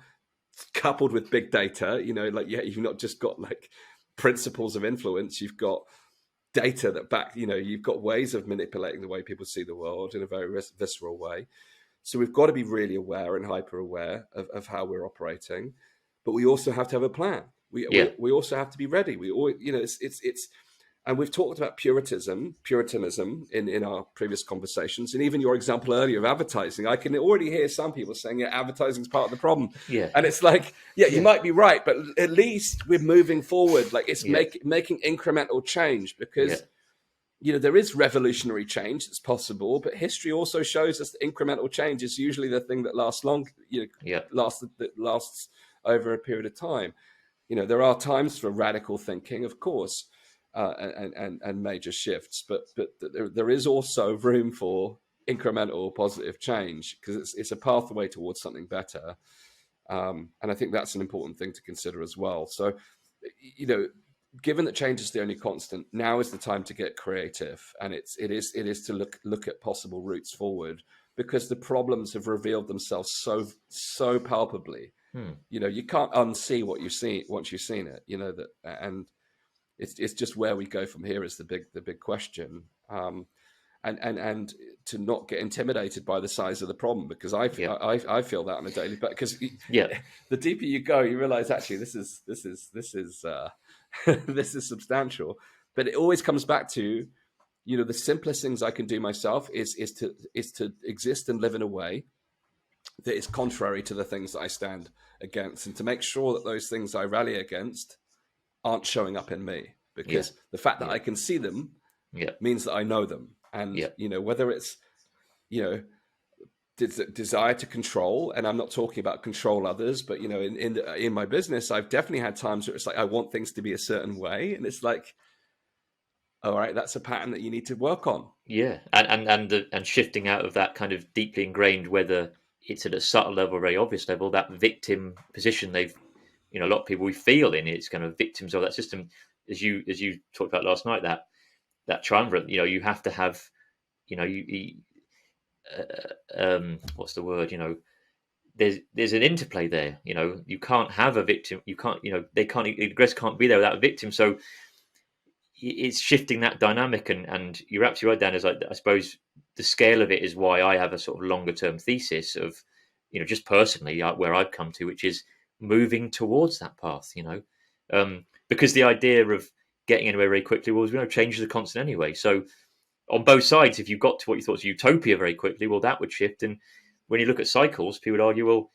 coupled with big data. You've not just got like principles of influence, you've got data that you've got ways of manipulating the way people see the world in a very visceral way. So we've got to be really aware and hyper aware of how we're operating, but we also have to have a plan. We also have to be ready. We all, it's and we've talked about puritanism in our previous conversations, and even your example earlier of advertising. I can already hear some people saying, "Yeah, advertising is part of the problem." Yeah, and it's like, you might be right, but at least we're moving forward. Like it's making incremental change, because there is revolutionary change that's possible, but history also shows us that incremental change is usually the thing that lasts long. Lasts over a period of time. There are times for radical thinking, of course. And major shifts, but there is also room for incremental positive change, because it's a pathway towards something better, and I think that's an important thing to consider as well. So, given that change is the only constant, now is the time to get creative, and it is to look at possible routes forward, because the problems have revealed themselves so palpably. You can't unsee what you see once you've seen it. And it's just where we go from here is the big question, and to not get intimidated by the size of the problem, because I feel that on a daily basis. Because the deeper you go, you realize actually this is this is substantial. But it always comes back to the simplest things I can do myself is to exist and live in a way that is contrary to the things that I stand against, and to make sure that those things I rally against aren't showing up in me, because the fact that I can see them means that I know them. And whether it's desire to control, and I'm not talking about control others, but in my business, I've definitely had times where it's like I want things to be a certain way, and it's like, all right, that's a pattern that you need to work on. And shifting out of that kind of deeply ingrained, whether it's at a subtle level or very obvious level, that victim position they've a lot of people we feel in, it's kind of victims of that system, as you talked about last night, that triumvirate. You have to have, what's the word? There's an interplay there. You can't have a victim. You can't. The aggressor can't be there without a victim. So it's shifting that dynamic, and you're absolutely right, Dan. I suppose the scale of it is why I have a sort of longer term thesis of, just personally where I've come to, which is moving towards that path, because the idea of getting anywhere very quickly, change is a constant anyway. So on both sides, if you got to what you thought was utopia very quickly, that would shift. And when you look at cycles, people would argue,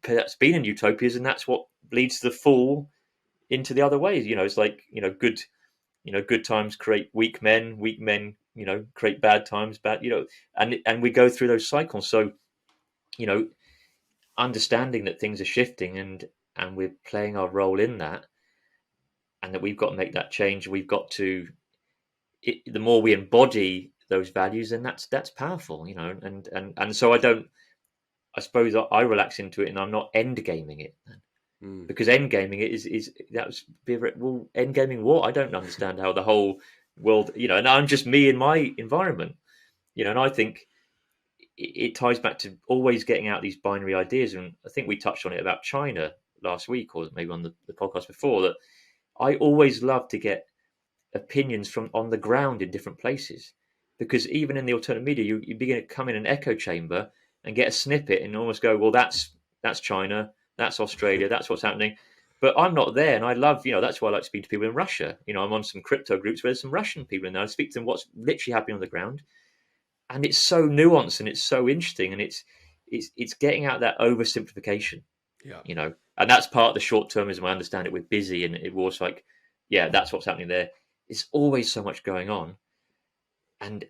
that's been in utopias, and that's what leads to the fall into the other ways. It's like, good times create weak men, create bad times, and we go through those cycles. So, understanding that things are shifting and we're playing our role in that, and that we've got to make that change. We've got to, the more we embody those values, then that's powerful, and so I suppose I relax into it, and I'm not end gaming it, because end gaming it is end gaming what? I don't understand how the whole world, and I'm just me in my environment, and I think it ties back to always getting out these binary ideas. And I think we touched on it about China last week, or maybe on the podcast before, that I always love to get opinions from on the ground in different places, because even in the alternative media, you begin to come in an echo chamber and get a snippet and almost go, well, that's China, that's Australia, that's what's happening. But I'm not there, and I love, that's why I like to speak to people in Russia. I'm on some crypto groups where there's some Russian people in there. I speak to them what's literally happening on the ground, and it's so nuanced and it's so interesting, and it's getting out that oversimplification, Yeah. and that's part of the short termism. I understand it. We're busy, and it was like, yeah, that's what's happening there. There's always so much going on, and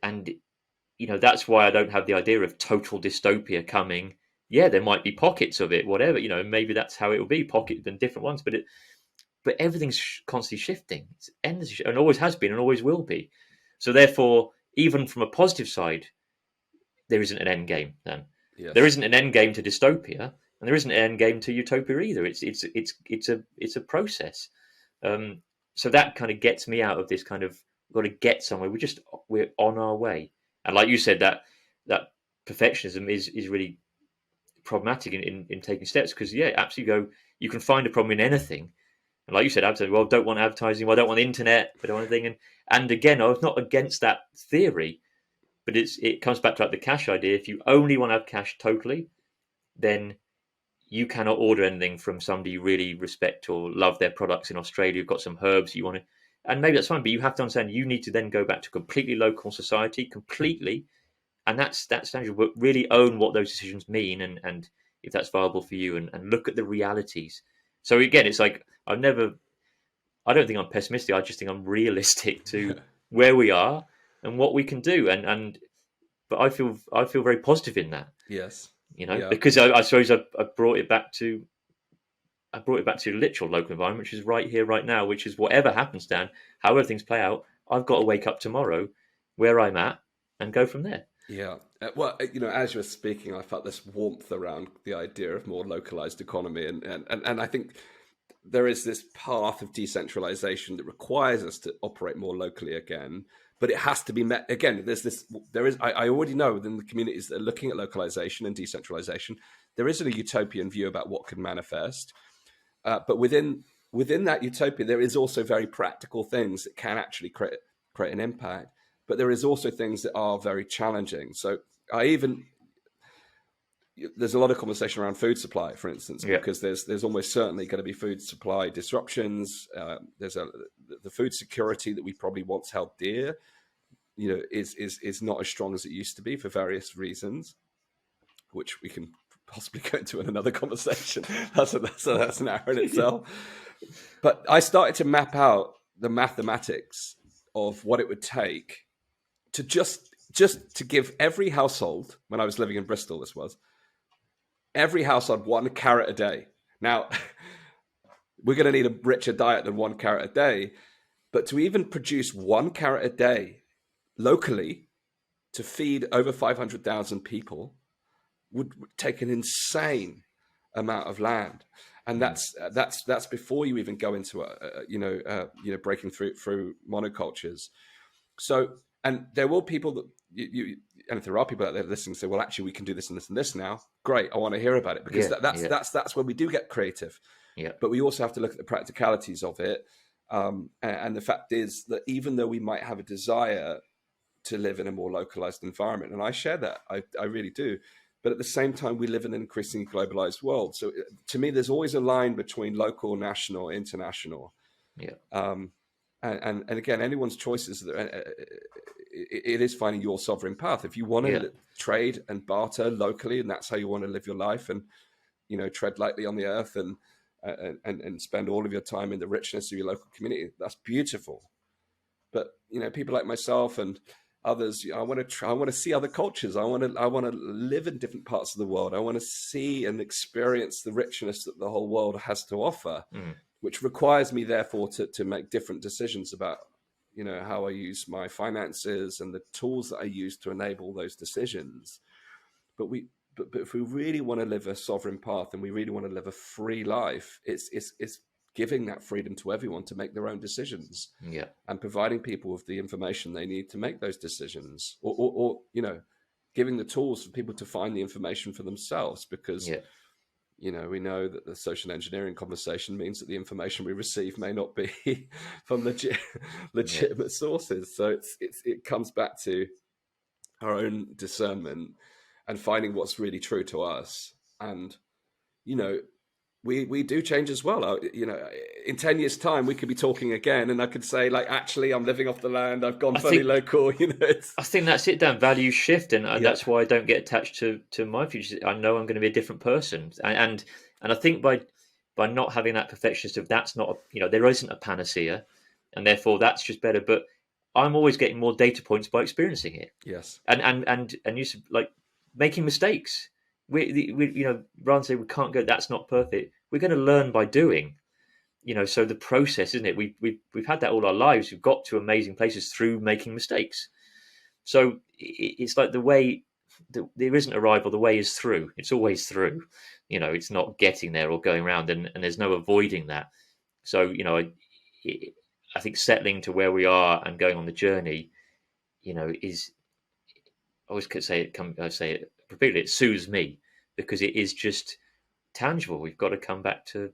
that's why I don't have the idea of total dystopia coming. Yeah, there might be pockets of it, whatever, maybe that's how it will be, pockets and different ones, but everything's constantly shifting. It's endlessly, and always has been and always will be. So therefore, even from a positive side, there isn't an end game. Then there Yes. isn't an end game to dystopia, and there isn't an end game to utopia either. It's a process. So that kind of gets me out of this kind of got to get somewhere. We're on our way, and like you said, that perfectionism is really problematic in taking steps, because absolutely you can find a problem in anything. And like you said, advertising, well, I don't want advertising, well, I don't want the internet, I don't want anything. And again, I was not against that theory, but it comes back to like the cash idea. If you only want to have cash totally, then you cannot order anything from somebody you really respect or love their products in Australia. You've got some herbs you want to, and maybe that's fine, but you have to understand you need to then go back to completely local society, completely, and that's standard. But really own what those decisions mean, and if that's viable for you, and look at the realities. So again, it's like I don't think I'm pessimistic. I just think I'm realistic to where we are and what we can do, but I feel very positive in that. Yes. Yeah. Because I suppose I brought it back to the literal local environment, which is right here, right now, which is whatever happens, Dan, however things play out, I've got to wake up tomorrow where I'm at and go from there. Yeah. Well, as you were speaking, I felt this warmth around the idea of more localized economy. And I think there is this path of decentralization that requires us to operate more locally again. But it has to be met again. I already know within the communities that are looking at localization and decentralization, there isn't a utopian view about what could manifest. But within that utopia, there is also very practical things that can actually create an impact. But there is also things that are very challenging. So there's a lot of conversation around food supply, for instance, because there's almost certainly going to be food supply disruptions. There's the food security that we probably once held dear, is not as strong as it used to be for various reasons, which we can possibly go into in another conversation. That's an hour in itself. But I started to map out the mathematics of what it would take to just to give every household, when I was living in Bristol, this was, every household 1 carrot a day. Now, we're going to need a richer diet than 1 carrot a day, but to even produce 1 carrot a day locally to feed over 500,000 people would take an insane amount of land. And that's before you even go into breaking through monocultures. So, and there will people that and if there are people out there listening, say, well, actually, we can do this and this and this now. Great, I want to hear about it, because that's where we do get creative. Yeah. But we also have to look at the practicalities of it. And the fact is that even though we might have a desire to live in a more localized environment, and I share that, I really do. But at the same time, we live in an increasingly globalized world. So to me, there's always a line between local, national, international. Yeah. And again, anyone's choices, it is finding your sovereign path. If you want to trade and barter locally, and that's how you want to live your life, and tread lightly on the earth, and spend all of your time in the richness of your local community, that's beautiful. But people like myself and others, I want to see other cultures. I want to live in different parts of the world. I want to see and experience the richness that the whole world has to offer, which requires me, therefore, to make different decisions about how I use my finances and the tools that I use to enable those decisions. But if we really want to live a sovereign path, and we really want to live a free life, it's giving that freedom to everyone to make their own decisions, and providing people with the information they need to make those decisions, or giving the tools for people to find the information for themselves, because we know that the social engineering conversation means that the information we receive may not be from legitimate sources. So it comes back to our own discernment and finding what's really true to us. And, we do change as well. In 10 years' time, we could be talking again, and I could say, like, actually, I'm living off the land. I've gone fully local. I think that's it, Dan. Values shift, and that's why I don't get attached to my future. I know I'm going to be a different person, and I think by not having that perfectionist of that's not, there isn't a panacea, and therefore that's just better. But I'm always getting more data points by experiencing it. Yes, and you like making mistakes. We rather than say we can't go, that's not perfect. We're going to learn by doing. So the process, isn't it? We've had that all our lives. We've got to amazing places through making mistakes. So it's like the way, there isn't arrival. The way is through. It's always through. It's not getting there or going around, and there's no avoiding that. So I think settling to where we are and going on the journey, is, I always could say it. I say it repeatedly. It soothes me because it is just tangible. We've got to come back to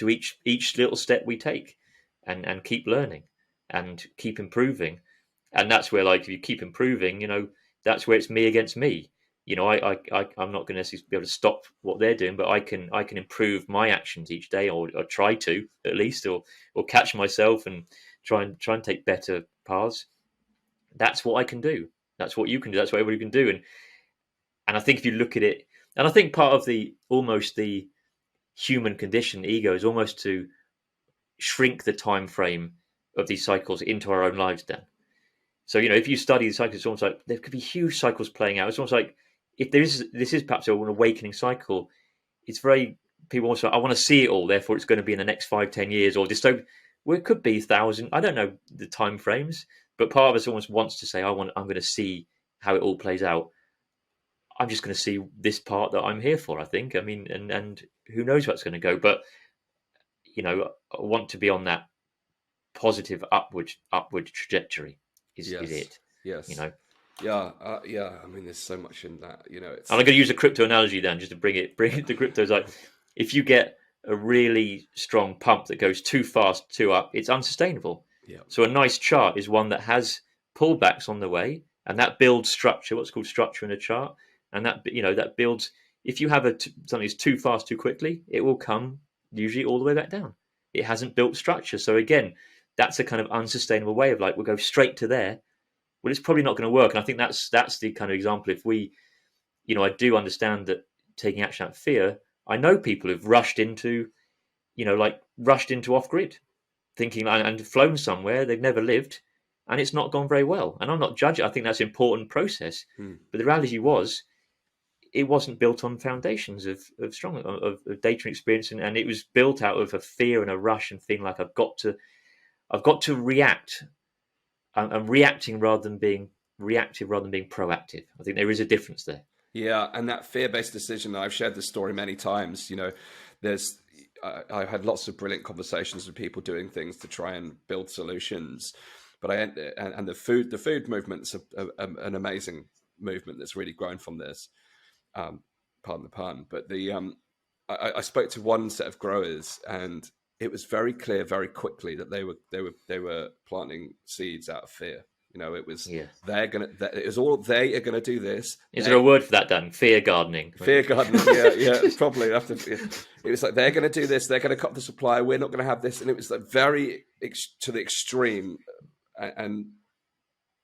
each little step we take, and keep learning and keep improving. And that's where, like, if you keep improving, that's where it's me against me. I'm not going to be able to stop what they're doing, but I can improve my actions each day, or try to, at least, or catch myself and try and take better paths. That's what I can do. That's what you can do. That's what everybody can do. And I think if you look at it, and I think part of the human condition, ego, is almost to shrink the time frame of these cycles into our own lives, Dan. So, if you study the cycles, it's almost like there could be huge cycles playing out. It's almost like if this is perhaps an awakening cycle, it's very, people also, I want to see it all, therefore it's going to be in the next 5-10 years, or just so, well, it could be 1,000. I don't know the time frames, but part of us almost wants to say, I'm going to see how it all plays out. I'm just going to see this part that I'm here for, I think. I mean, and who knows what's going to go, but I want to be on that positive upward trajectory. Is it? Yes. Yeah. I mean, there's so much in that. It's. And I'm going to use a crypto analogy then, just to bring it to crypto. It's like, if you get a really strong pump that goes too fast, too up, it's unsustainable. Yeah. So a nice chart is one that has pullbacks on the way, and that builds structure. What's called structure in a chart, and that builds. If you have something that's too fast, too quickly, it will come usually all the way back down. It hasn't built structure. So again, that's a kind of unsustainable way of, like, we'll go straight to there. Well, it's probably not going to work. And I think that's the kind of example. If we, I do understand that taking action out of fear, I know people who've rushed into off grid, thinking, and flown somewhere they've never lived, and it's not gone very well. And I'm not judging. I think that's an important process. But the reality was, it wasn't built on foundations of strong of data experience, and it was built out of a fear and a rush and feeling like I've got to react. I'm reacting rather than being reactive, rather than being proactive. I think there is a difference there. Yeah, and that fear-based decision, I've shared this story many times. I've had lots of brilliant conversations with people doing things to try and build solutions. But the food movement's an amazing movement that's really grown from this. Pardon the pun, but I spoke to one set of growers, and it was very clear very quickly that they were planting seeds out of fear. It was it was all, they are gonna do this. Is there a word for that, Dan? Fear gardening. Fear gardening. Yeah, probably. It was like, they're gonna do this. They're gonna cut the supply. We're not gonna have this, and it was like very to the extreme, and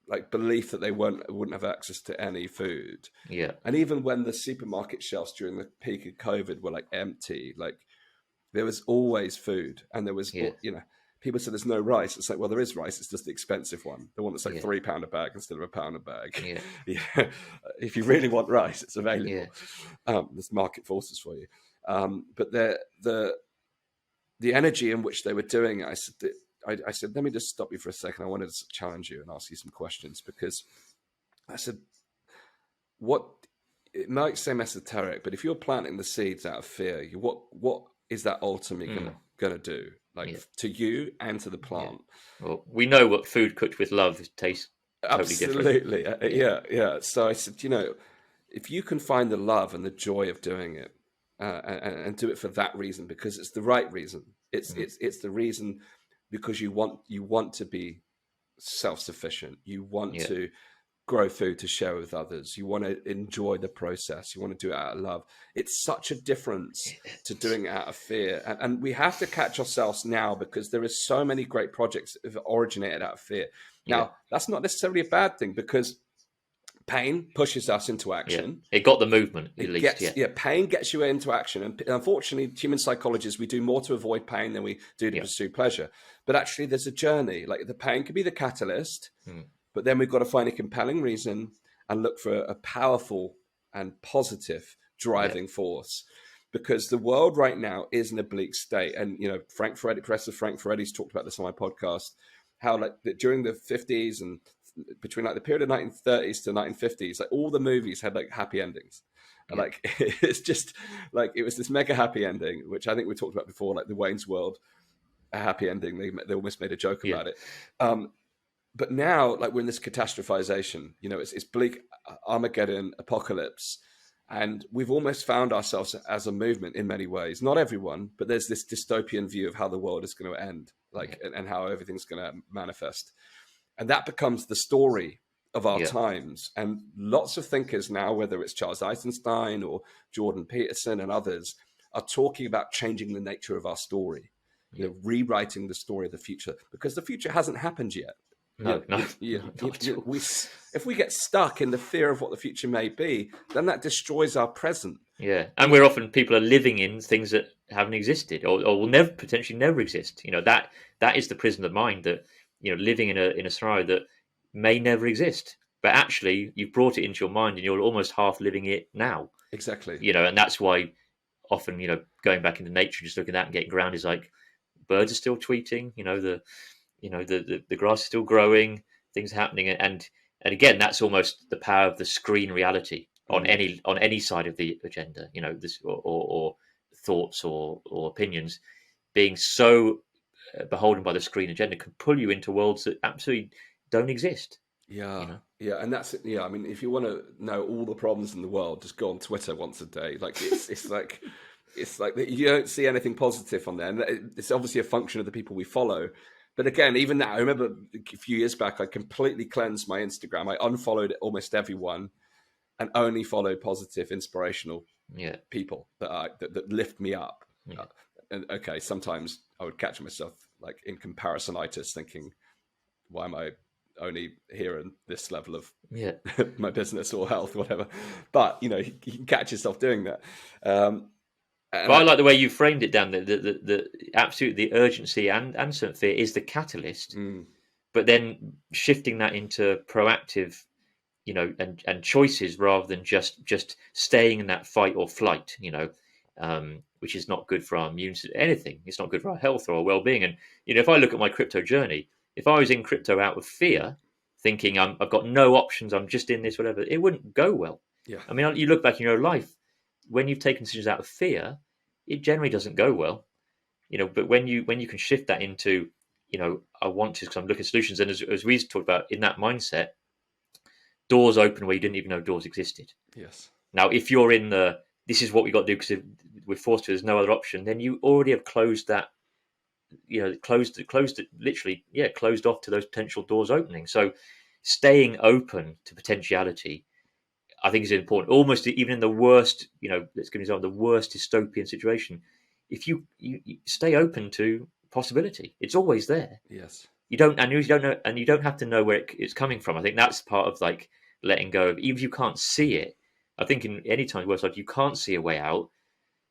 like belief that they wouldn't have access to any food. Yeah. And even when the supermarket shelves during the peak of COVID were like empty, like there was always food, and there was, people said there's no rice. It's like, well, there is rice. It's just the expensive one. The one that's like £3 a bag instead of £1 a bag. Yeah. If you really want rice, it's available. Yeah. There's market forces for you. But the energy in which they were doing it, I said, let me just stop you for a second. I wanted to challenge you and ask you some questions, because I said, it might seem esoteric, but if you're planting the seeds out of fear, what is that ultimately going to do, to you and to the plant? Yeah. Well, we know what food cooked with love tastes totally different. Absolutely. Yeah. So I said, if you can find the love and the joy of doing it, and do it for that reason, because it's the right reason. It's the reason because you want to be self-sufficient. You want to grow food to share with others. You want to enjoy the process. You want to do it out of love. It's such a difference to doing it out of fear. And we have to catch ourselves now, because there is so many great projects that have originated out of fear. Now, that's not necessarily a bad thing, because pain pushes us into action. It got the movement, at least. Pain gets you into action. And unfortunately, human psychologists, we do more to avoid pain than we do to pursue pleasure. But actually, there's a journey. Like, the pain could be the catalyst, but then we've got to find a compelling reason and look for a powerful and positive driving force. Because the world right now is in a bleak state. And, Professor Frank Ferretti's talked about this on my podcast, how during the 50s and between the period of 1930s to 1950s, all the movies had happy endings. And it's just it was this mega happy ending, which I think we talked about before, like the Wayne's World, a happy ending. They almost made a joke about it. But now, we're in this catastrophization, it's bleak Armageddon apocalypse. And we've almost found ourselves as a movement in many ways. Not everyone, but there's this dystopian view of how the world is going to end, and how everything's going to manifest. And that becomes the story of our times. And lots of thinkers now, whether it's Charles Eisenstein or Jordan Peterson and others, are talking about changing the nature of our story, rewriting the story of the future, because the future hasn't happened yet. If we get stuck in the fear of what the future may be, then that destroys our present. And people are living in things that haven't existed or will potentially never exist. That is the prison of the mind, that living in a scenario that may never exist, but actually you've brought it into your mind and you're almost half living it now. Exactly. And that's why often going back into nature, just looking at that and getting grounded, is birds are still tweeting, the grass is still growing, things are happening, and again, that's almost the power of the screen reality on any side of the agenda. This or thoughts or opinions being so beholden by the screen agenda can pull you into worlds that absolutely don't exist. And that's it. I mean, if you want to know all the problems in the world, just go on Twitter once a day. It's like you don't see anything positive on there, and it's obviously a function of the people we follow. But again, even that, I remember a few years back, I completely cleansed my Instagram. I unfollowed almost everyone and only followed positive, inspirational people that lift me up. And okay, sometimes I would catch myself in comparisonitis, thinking, why am I only here in this level of my business or health, whatever? But, you can catch yourself doing that. But I like the way you framed it, Dan. The absolutely the urgency and certain fear is the catalyst, but then shifting that into proactive, and choices rather than just staying in that fight or flight, which is not good for our immune system. Anything, it's not good for our health or our well-being. And if I look at my crypto journey, if I was in crypto out of fear, thinking I've got no options, I'm just in this, whatever, it wouldn't go well. I mean, you look back in your life, when you've taken decisions out of fear, it generally doesn't go well, but when you can shift that into, I want to, because I'm looking at solutions. And as we talked about, in that mindset, doors open where you didn't even know doors existed. Yes. Now, if you're in this is what we got to do because we're forced to, there's no other option, then you already have closed that, closed it, literally, closed off to those potential doors opening. So staying open to potentiality, I think, is important. Almost even in the worst, let's give an example, the worst dystopian situation, if you stay open to possibility, it's always there. Yes. You don't know, and you don't have to know where it's coming from. I think that's part of letting go of, even if you can't see it. I think in any time where you can't see a way out,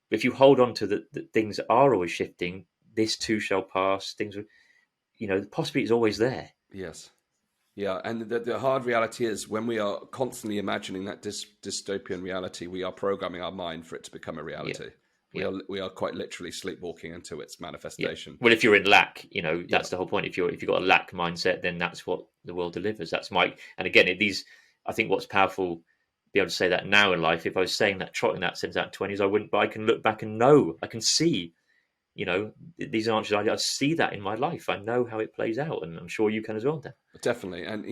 but if you hold on to the things that are always shifting, this too shall pass. Things, the possibility is always there. Yes. Yeah, and the hard reality is when we are constantly imagining that dystopian reality, we are programming our mind for it to become a reality. We are quite literally sleepwalking into its manifestation. Well, if you're in lack, that's the whole point. If you've got a lack mindset, then that's what the world delivers. That's and again, I think what's powerful, be able to say that now in life. If I was saying that, trotting that since that 20s, I wouldn't. But I can look back and know, I can see these answers. I see that in my life. I know how it plays out, and I'm sure you can as well, Dan. Definitely. And,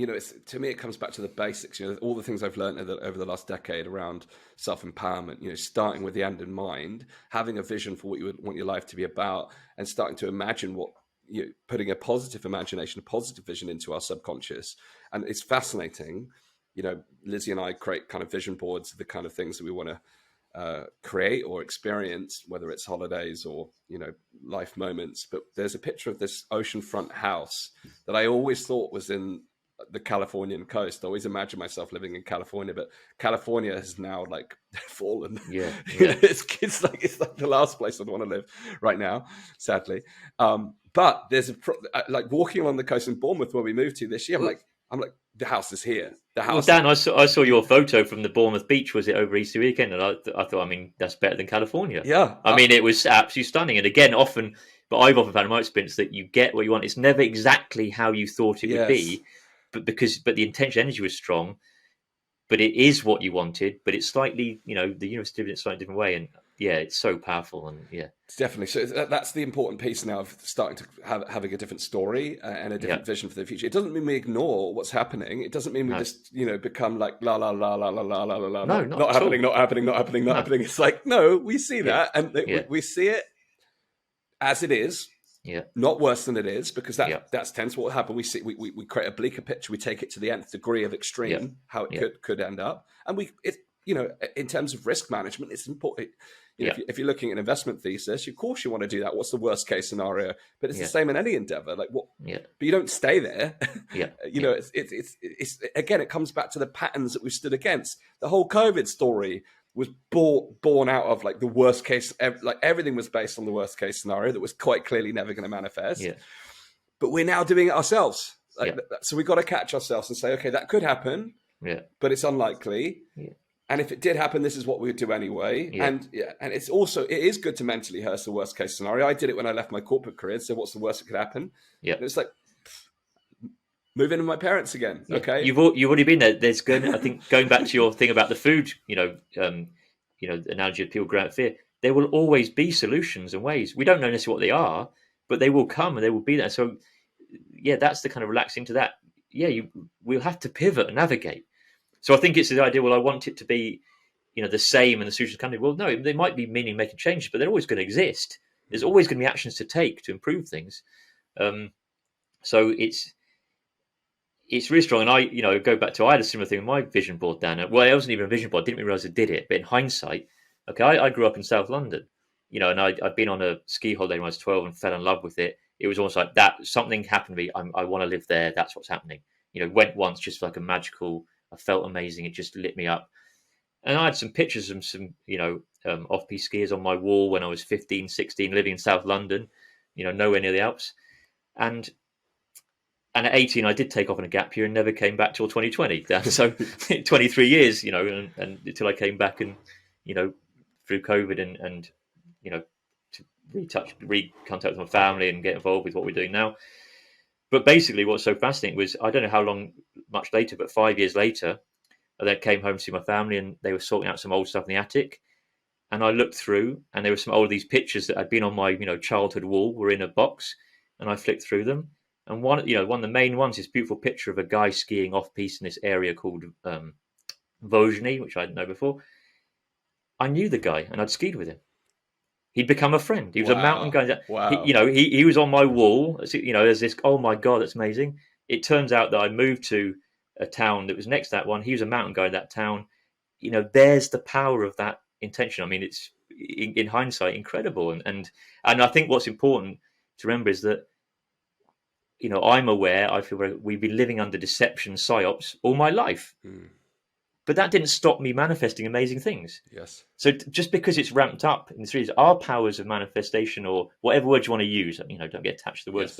to me, it comes back to the basics, all the things I've learned over the last decade around self-empowerment, starting with the end in mind, having a vision for what you would want your life to be about, and starting to imagine putting a positive imagination, a positive vision into our subconscious. And it's fascinating. Lizzie and I create kind of vision boards of the kind of things that we want to create or experience, whether it's holidays or life moments. But there's a picture of this oceanfront house that I always thought was in the Californian coast. I always imagined myself living in California, but California has now like fallen. Yeah. It's like the last place I'd want to live right now, sadly. But there's like walking along the coast in Bournemouth where we moved to this year. I'm like, the house is here. The house. Well, Dan, I saw your photo from the Bournemouth beach. Was it over Easter weekend? And I thought, that's better than California. Yeah. It was absolutely stunning. And again, but I've often found in my experience that you get what you want. It's never exactly how you thought it would be, but the intention, energy was strong. But it is what you wanted. But it's slightly, the universe did it in a slightly different way. And yeah, it's so powerful. And yeah, it's definitely. So that's the important piece now of starting to having a different story and a different vision for the future. It doesn't mean we ignore what's happening. It doesn't mean we just become like la la la la la la la la la. No, not happening, not happening, not happening, not happening. It's like, no, we see that, and we see it as it is. Yeah. Not worse than it is, because that's tends what will happen. We see we create a bleaker picture. We take it to the nth degree of extreme, how it could end up, and in terms of risk management, it's important. If you're looking at an investment thesis, of course you want to do that. What's the worst case scenario? But it's the same in any endeavor. Like what? Yeah. But you don't stay there. It's again, it comes back to the patterns that we've stood against. The whole COVID story was born out of like the worst case. Like everything was based on the worst case scenario that was quite clearly never going to manifest. Yeah. But we're now doing it ourselves. So we've got to catch ourselves and say, okay, that could happen. Yeah. But it's unlikely. Yeah. And if it did happen, this is what we would do anyway. Yeah. And it is good to mentally rehearse the worst case scenario. I did it when I left my corporate career. So what's the worst that could happen? Yeah. And it's like, move in with my parents again. Yeah. Okay. You've already been there. I think going back to your thing about the food, analogy of people growing out of fear, there will always be solutions and ways. We don't know necessarily what they are, but they will come and they will be there. So yeah, that's the kind of relaxing to that. Yeah, we'll have to pivot and navigate. So I think it's the idea, well, I want it to be, the same and the solutions coming. Well, no, they might be meaning making changes, but they're always going to exist. There's always going to be actions to take to improve things. So it's really strong. And I go back to, I had a similar thing in my vision board, Dan. Well, it wasn't even a vision board. I didn't realize I did it. But in hindsight, okay, I grew up in South London, and I'd been on a ski holiday when I was 12 and fell in love with it. It was almost like that. Something happened to me. I want to live there. That's what's happening. Went once just like a magical, I felt amazing. It just lit me up. And I had some pictures of some, off-piste skiers on my wall when I was 15, 16, living in South London, nowhere near the Alps. And at 18, I did take off on a gap year and never came back till 2020. So 23 years, and until I came back and, through COVID and to recontact with my family and get involved with what we're doing now. But basically what's so fascinating was, I don't know how much later, but 5 years later, I then came home to see my family and they were sorting out some old stuff in the attic. And I looked through and there were some these pictures that had been on my, childhood wall were in a box, and I flicked through them. And one of the main ones is a beautiful picture of a guy skiing off-piste in this area called Vosgeny, which I didn't know before. I knew the guy and I'd skied with him. He'd become a friend. He was a mountain guy. Wow. He was on my wall. There's this, oh my God, that's amazing. It turns out that I moved to a town that was next to that one. He was a mountain guy in that town. There's the power of that intention. I mean, it's in hindsight incredible. And I think what's important to remember is that, I'm aware, I feel we've been living under deception, psyops all my life. Mm. But that didn't stop me manifesting amazing things. Yes. So just because it's ramped up in the series, our powers of manifestation, or whatever word you want to use, don't get attached to the words,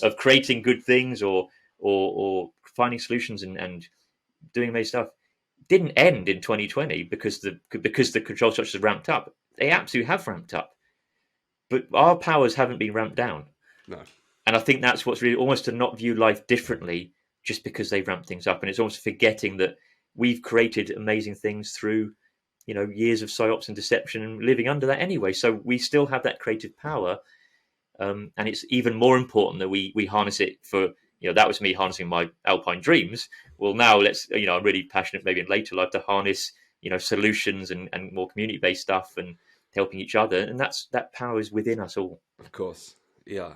of creating good things or finding solutions and doing amazing stuff, didn't end in 2020 because the control structures ramped up. They absolutely have ramped up, but our powers haven't been ramped down. No. And I think that's what's really almost to not view life differently just because they've ramped things up, and it's almost forgetting that we've created amazing things through, years of psyops and deception and living under that anyway. So we still have that creative power. And it's even more important that we harness it for, that was me harnessing my alpine dreams. Well, now I'm really passionate maybe in later life to harness, solutions and more community-based stuff and helping each other. And that power is within us all. Of course. Yeah.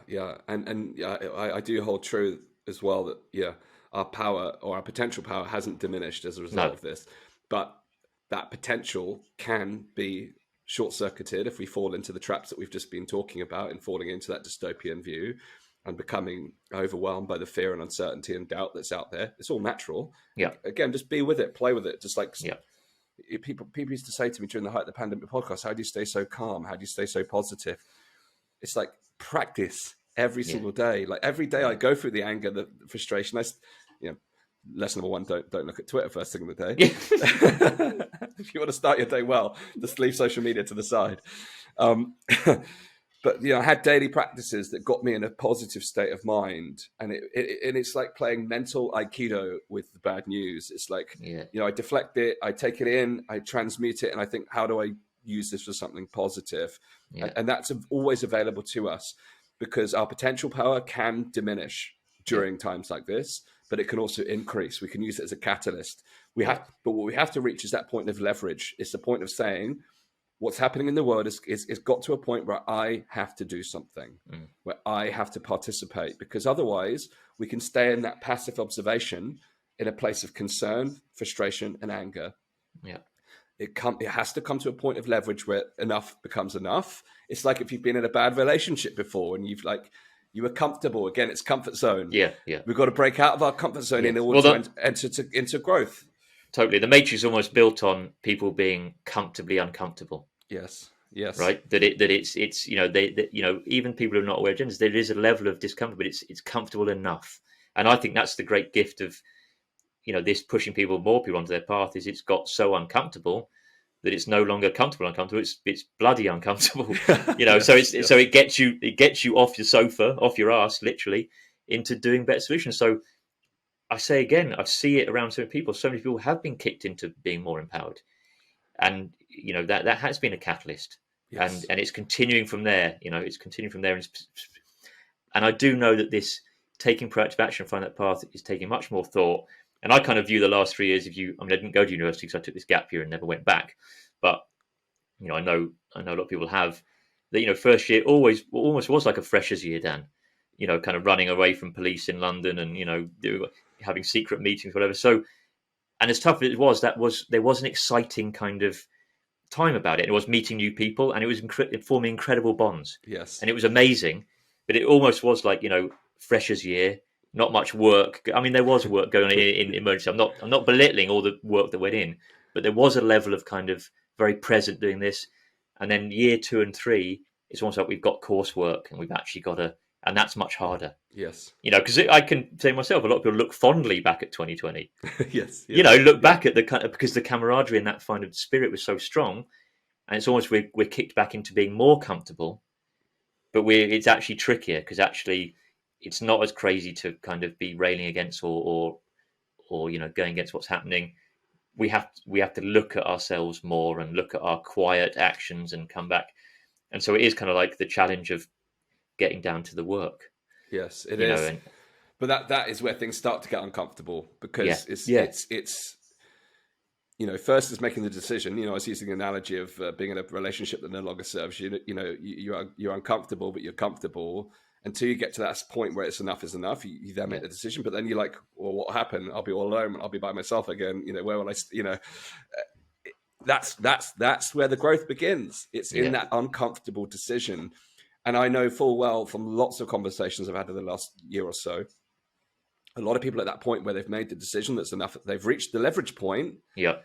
And yeah, I do hold true as well that, our power or our potential power hasn't diminished as a result of this. But that potential can be short-circuited if we fall into the traps that we've just been talking about, and falling into that dystopian view and becoming overwhelmed by the fear and uncertainty and doubt that's out there. It's all natural. Yeah. Again, just be with it, play with it. Just like people used to say to me during the height of the pandemic podcast, how do you stay so calm? How do you stay so positive? It's like practice every single day. Like every day I go through the anger, the frustration. Lesson number one, don't look at Twitter first thing in the day. If you want to start your day well, just leave social media to the side. But I had daily practices that got me in a positive state of mind, and it's like playing mental aikido with the bad news. It's like I deflect it, I take it in, I transmute it, and I think, how do I use this for something positive? And that's always available to us, because our potential power can diminish during times like this, but it can also increase. We can use it as a catalyst. But what we have to reach is that point of leverage. It's the point of saying, what's happening in the world is got to a point where I have to do something, where I have to participate, because otherwise we can stay in that passive observation in a place of concern, frustration, and anger. Yeah. It has to come to a point of leverage where enough becomes enough. It's like if you've been in a bad relationship before and you were comfortable. Again, it's comfort zone. Yeah. We've got to break out of our comfort zone in order to enter into growth. Totally. The Matrix is almost built on people being comfortably uncomfortable. Yes. Right. It's even people who are not aware of genders, there is a level of discomfort, but it's comfortable enough. And I think that's the great gift of, this pushing more people onto their path, is it's got so uncomfortable that it's no longer uncomfortable. It's bloody uncomfortable. So it gets you off your sofa, off your ass, literally, into doing better solutions. So I say again, I see it around so many people. So many people have been kicked into being more empowered, and that has been a catalyst. Yes. And it's continuing from there. And I do know that this taking proactive action, find that path, is taking much more thought. And I kind of view the last 3 years I didn't go to university because I took this gap year and never went back. But, I know a lot of people have that, first year almost was like a freshers year, Dan, kind of running away from police in London and, having secret meetings, whatever. So, and as tough as it was, there was an exciting kind of time about it. It was meeting new people, and it was forming incredible bonds. Yes. And it was amazing, but it almost was like, freshers year, not much work. I mean, there was work going on in emergency. I'm not belittling all the work that went in, but there was a level of kind of very present doing this. And then year 2 and 3, it's almost like we've got coursework and we've actually got and that's much harder. Yes. Because I can say myself, a lot of people look fondly back at 2020. Yes. Look back at because the camaraderie and that kind of spirit was so strong, and it's almost we're kicked back into being more comfortable, but it's actually trickier, because actually it's not as crazy to kind of be railing against or going against what's happening. We have to look at ourselves more and look at our quiet actions and come back. And so it is kind of like the challenge of getting down to the work. Yes, it is. But that is where things start to get uncomfortable, because it's first is making the decision. I was using the analogy of being in a relationship that no longer serves you. You're uncomfortable, but you're comfortable until you get to that point where it's enough is enough. You then make the decision, but then you're like, well, what happened? I'll be all alone. I'll be by myself again. Where will I? That's where the growth begins. It's in that uncomfortable decision. And I know full well from lots of conversations I've had in the last year or so, a lot of people at that point where they've made the decision that's enough, they've reached the leverage point. Yeah.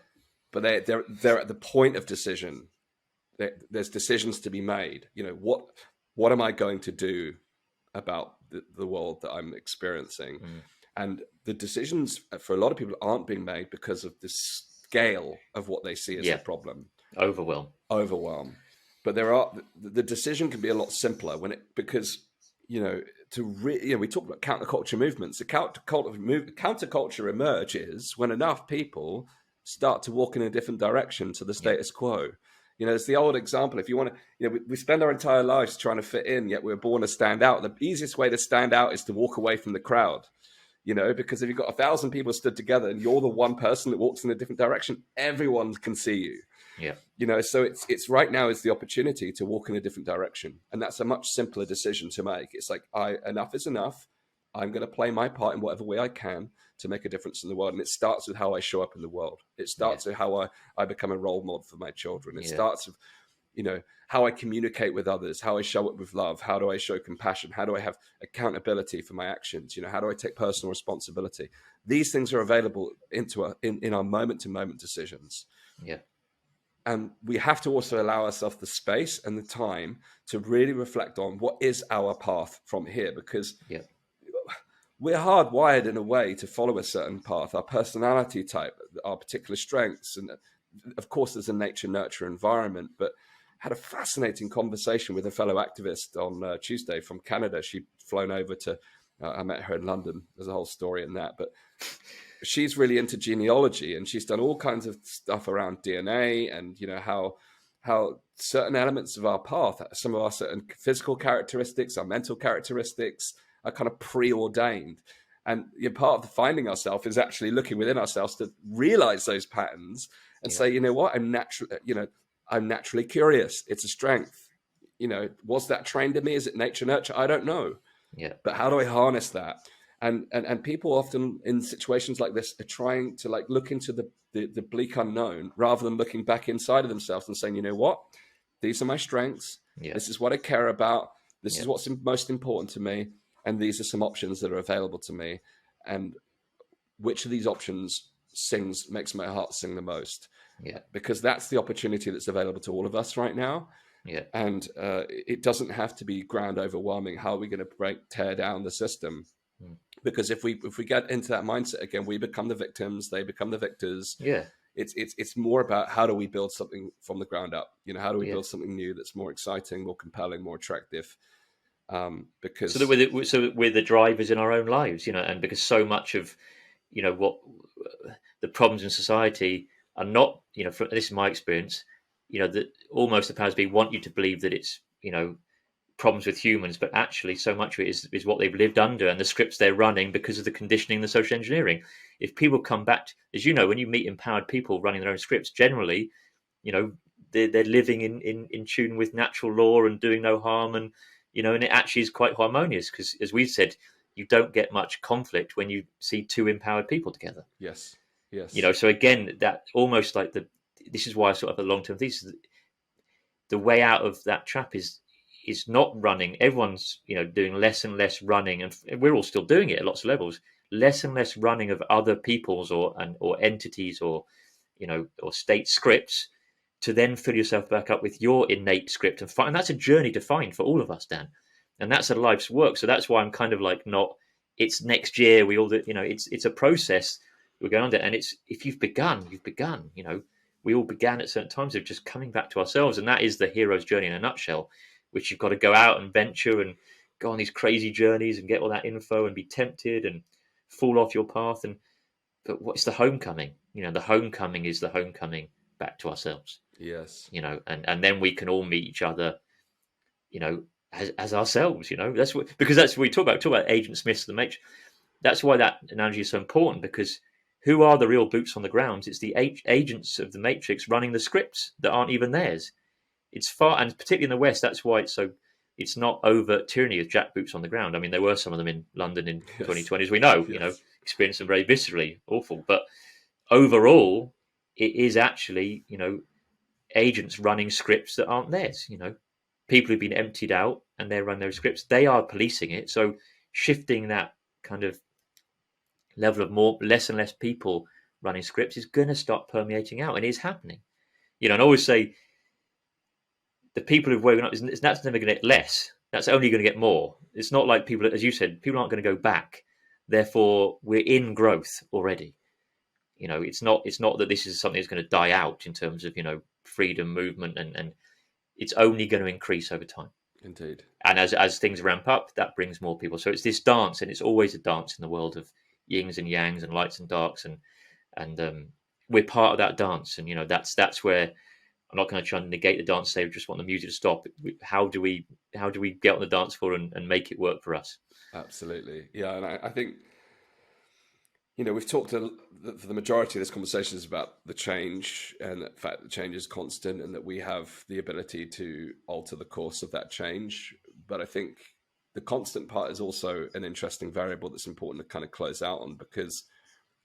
But they're at the point of decision. There's decisions to be made. What am I going to do about the world that I'm experiencing? And the decisions for a lot of people aren't being made because of the scale of what they see as a problem. Overwhelm. But the decision can be a lot simpler because we talk about counterculture movements. The counterculture emerges when enough people start to walk in a different direction to the status quo. You know, it's the old example. If you want to, you know, we spend our entire lives trying to fit in, yet we're born to stand out. The easiest way to stand out is to walk away from the crowd, you know, because if you've got 1,000 people stood together and you're the one person that walks in a different direction, everyone can see you. Yeah. You know, so it's right now is the opportunity to walk in a different direction. And that's a much simpler decision to make. It's like, enough is enough. I'm going to play my part in whatever way I can to make a difference in the world. And it starts with how I show up in the world. It starts with how I become a role model for my children. It starts with, you know, how I communicate with others, how I show up with love, how do I show compassion, how do I have accountability for my actions, you know, how do I take personal responsibility? These things are available in our moment-to-moment decisions. Yeah. And we have to also allow ourselves the space and the time to really reflect on what is our path from here, because we're hardwired in a way to follow a certain path, our personality type, our particular strengths. And of course, there's a nature-nurture environment, but had a fascinating conversation with a fellow activist on Tuesday from Canada. She'd flown over to, I met her in London. There's a whole story in that, but she's really into genealogy, and she's done all kinds of stuff around DNA and, you know, how certain elements of our path, some of our certain physical characteristics, our mental characteristics are kind of preordained. And part of the finding ourselves is actually looking within ourselves to realize those patterns and say, you know what, I'm naturally curious. It's a strength. You know, was that trained in me? Is it nature nurture? I don't know. Yeah. But how do I harness that? And people often in situations like this are trying to like look into the bleak unknown rather than looking back inside of themselves and saying, you know what, these are my strengths. Yeah. This is what I care about. This is what's most important to me. And these are some options that are available to me. And which of these options makes my heart sing the most? Yeah. Because that's the opportunity that's available to all of us right now. Yeah. And it doesn't have to be grand overwhelming. How are we going to tear down the system? Because if we get into that mindset again, we become the victims, they become the victors. Yeah. It's more about how do we build something from the ground up? You know, how do we build something new that's more exciting, more compelling, more attractive? Because so we're the drivers in our own lives, you know, and because so much of, you know, what the problems in society are not, you know, this is my experience, you know, that almost the powers be want you to believe that it's, you know, problems with humans, but actually so much of it is what they've lived under and the scripts they're running because of the conditioning, the social engineering. If people come back, as you know, when you meet empowered people running their own scripts, generally, you know, they're living in tune with natural law and doing no harm, and, you know, and it actually is quite harmonious because, as we've said, you don't get much conflict when you see two empowered people together. Yes. You know, so again, that almost like this is why I sort of have a long-term thesis. The way out of that trap is not running. Everyone's, you know, doing less and less running, and we're all still doing it at lots of levels. Less and less running of other people's or entities or, you know, or state scripts, to then fill yourself back up with your innate script and find. And that's a journey to find for all of us, Dan. And that's a life's work. So that's why I'm kind of like not. It's next year. We all do. You know, it's a process we're going under, and it's if you've begun, you've begun. You know, we all began at certain times of just coming back to ourselves, and that is the hero's journey in a nutshell. Which you've got to go out and venture and go on these crazy journeys and get all that info and be tempted and fall off your path. But what's the homecoming? You know, the homecoming is the homecoming back to ourselves. Yes. You know, and then we can all meet each other, you know, as ourselves. You know, because that's what we talk about Agent Smiths of the Matrix. That's why that analogy is so important, because who are the real boots on the ground? It's the agents of the Matrix running the scripts that aren't even theirs. It's far, and particularly in the West, that's why it's not overt tyranny of jack boots on the ground. I mean, there were some of them in London in 2020, as we know, you know, experienced them very viscerally, awful. But overall, it is actually, you know, agents running scripts that aren't theirs. You know, people who've been emptied out and they run those scripts, they are policing it. So shifting that kind of level of less and less people running scripts is going to start permeating out, and it is happening. You know, and I always say, the people who've woken up, that's never going to get less. That's only going to get more. It's not like people, as you said, people aren't going to go back. Therefore, we're in growth already. You know, it's not that this is something that's going to die out in terms of, you know, freedom, movement, and it's only going to increase over time. Indeed. And as things ramp up, that brings more people. So it's this dance, and it's always a dance in the world of yings and yangs and lights and darks, and we're part of that dance. And, you know, that's where I'm not going to try and negate the dance, say we just want the music to stop. How do we get on the dance floor and make it work for us? Absolutely. Yeah. And I think, we've talked for the majority of this conversation is about the change and the fact that change is constant and that we have the ability to alter the course of that change. But I think the constant part is also an interesting variable that's important to kind of close out on, because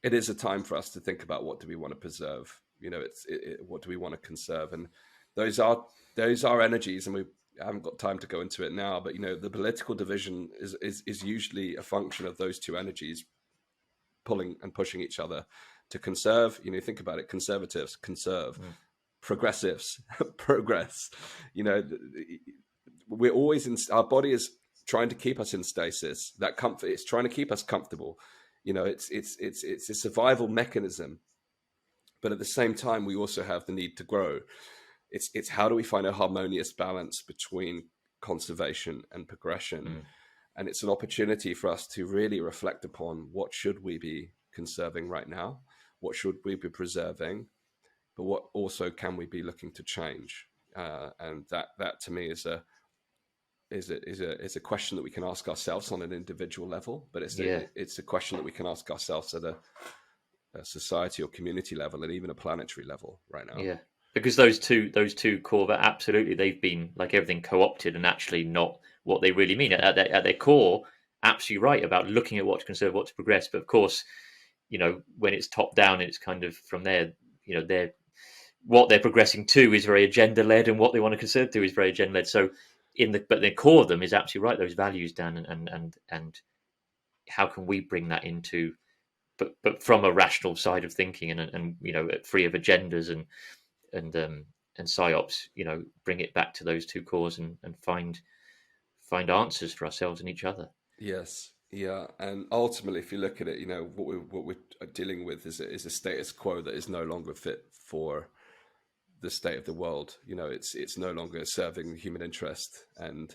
it is a time for us to think about what do we want to preserve. What do we want to conserve? And those are energies, and we haven't got time to go into it now, but the political division is usually a function of those two energies pulling and pushing each other to conserve. Think about it: conservatives conserve, progressives progress. We're always our body is trying to keep us in stasis. That comfort, it's trying to keep us comfortable. It's a survival mechanism, but at the same time, we also have the need to grow. It's how do we find a harmonious balance between conservation and progression? And it's an opportunity for us to really reflect upon what should we be conserving right now, what should we be preserving, but what also can we be looking to change? And that to me is a question that we can ask ourselves on an individual level, but it's a question that we can ask ourselves at a society or community level, and even a planetary level right now. Yeah, because those two core, absolutely, they've been, like everything, co-opted and actually not what they really mean. At their core, absolutely right about looking at what to conserve, what to progress. But of course, when it's top down, it's kind of from there. What they're progressing to is very agenda led, and what they want to conserve to is very agenda led. So but the core of them is absolutely right. Those values, Dan, and how can we bring that into, but from a rational side of thinking, and free of agendas and psyops, bring it back to those two cores and find answers for ourselves and each other. Yes, yeah, and ultimately, if you look at it, what we're dealing with is a status quo that is no longer fit for the state of the world. It's no longer serving the human interest, and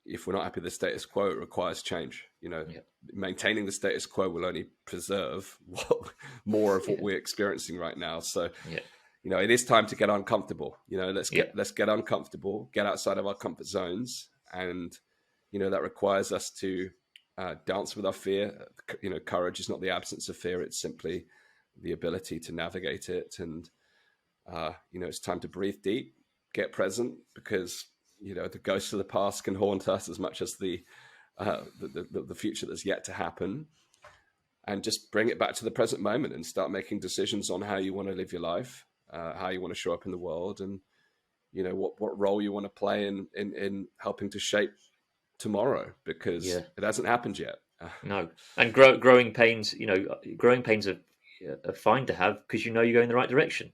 if we're not happy with the status quo, it requires change. Maintaining the status quo will only preserve more of what we're experiencing right now. So, it is time to get uncomfortable. Let's get uncomfortable, get outside of our comfort zones, and that requires us to dance with our fear. Courage is not the absence of fear; it's simply the ability to navigate it. And it's time to breathe deep, get present, because the ghosts of the past can haunt us as much as the future that's yet to happen, and just bring it back to the present moment and start making decisions on how you want to live your life, how you want to show up in the world, and what role you want to play in helping to shape tomorrow, because it hasn't happened yet. No, and growing pains are fine to have, because you're going in the right direction.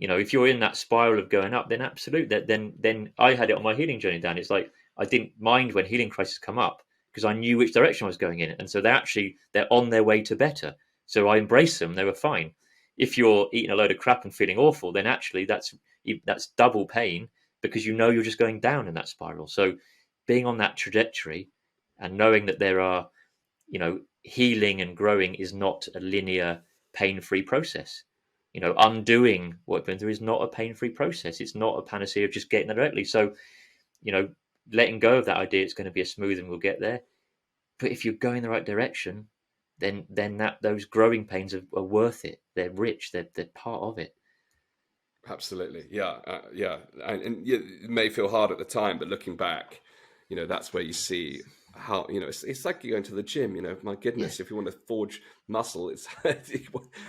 If you're in that spiral of going up, then absolutely. Then I had it on my healing journey, Dan. It's like I didn't mind when healing crises come up, because I knew which direction I was going in, and so they're on their way to better. So I embraced them; they were fine. If you're eating a load of crap and feeling awful, then actually that's double pain, because you're just going down in that spiral. So being on that trajectory and knowing that there are, healing and growing is not a linear, pain-free process. Undoing what we've been through is not a pain-free process. It's not a panacea of just getting there directly. So, letting go of that idea it's going to be a smooth and we'll get there. But if you're going the right direction, then those growing pains are worth it. They're rich. They're part of it. Absolutely, yeah. And it may feel hard at the time, but looking back, that's where you see how it's like you go into the gym. My goodness, if you want to forge muscle, it's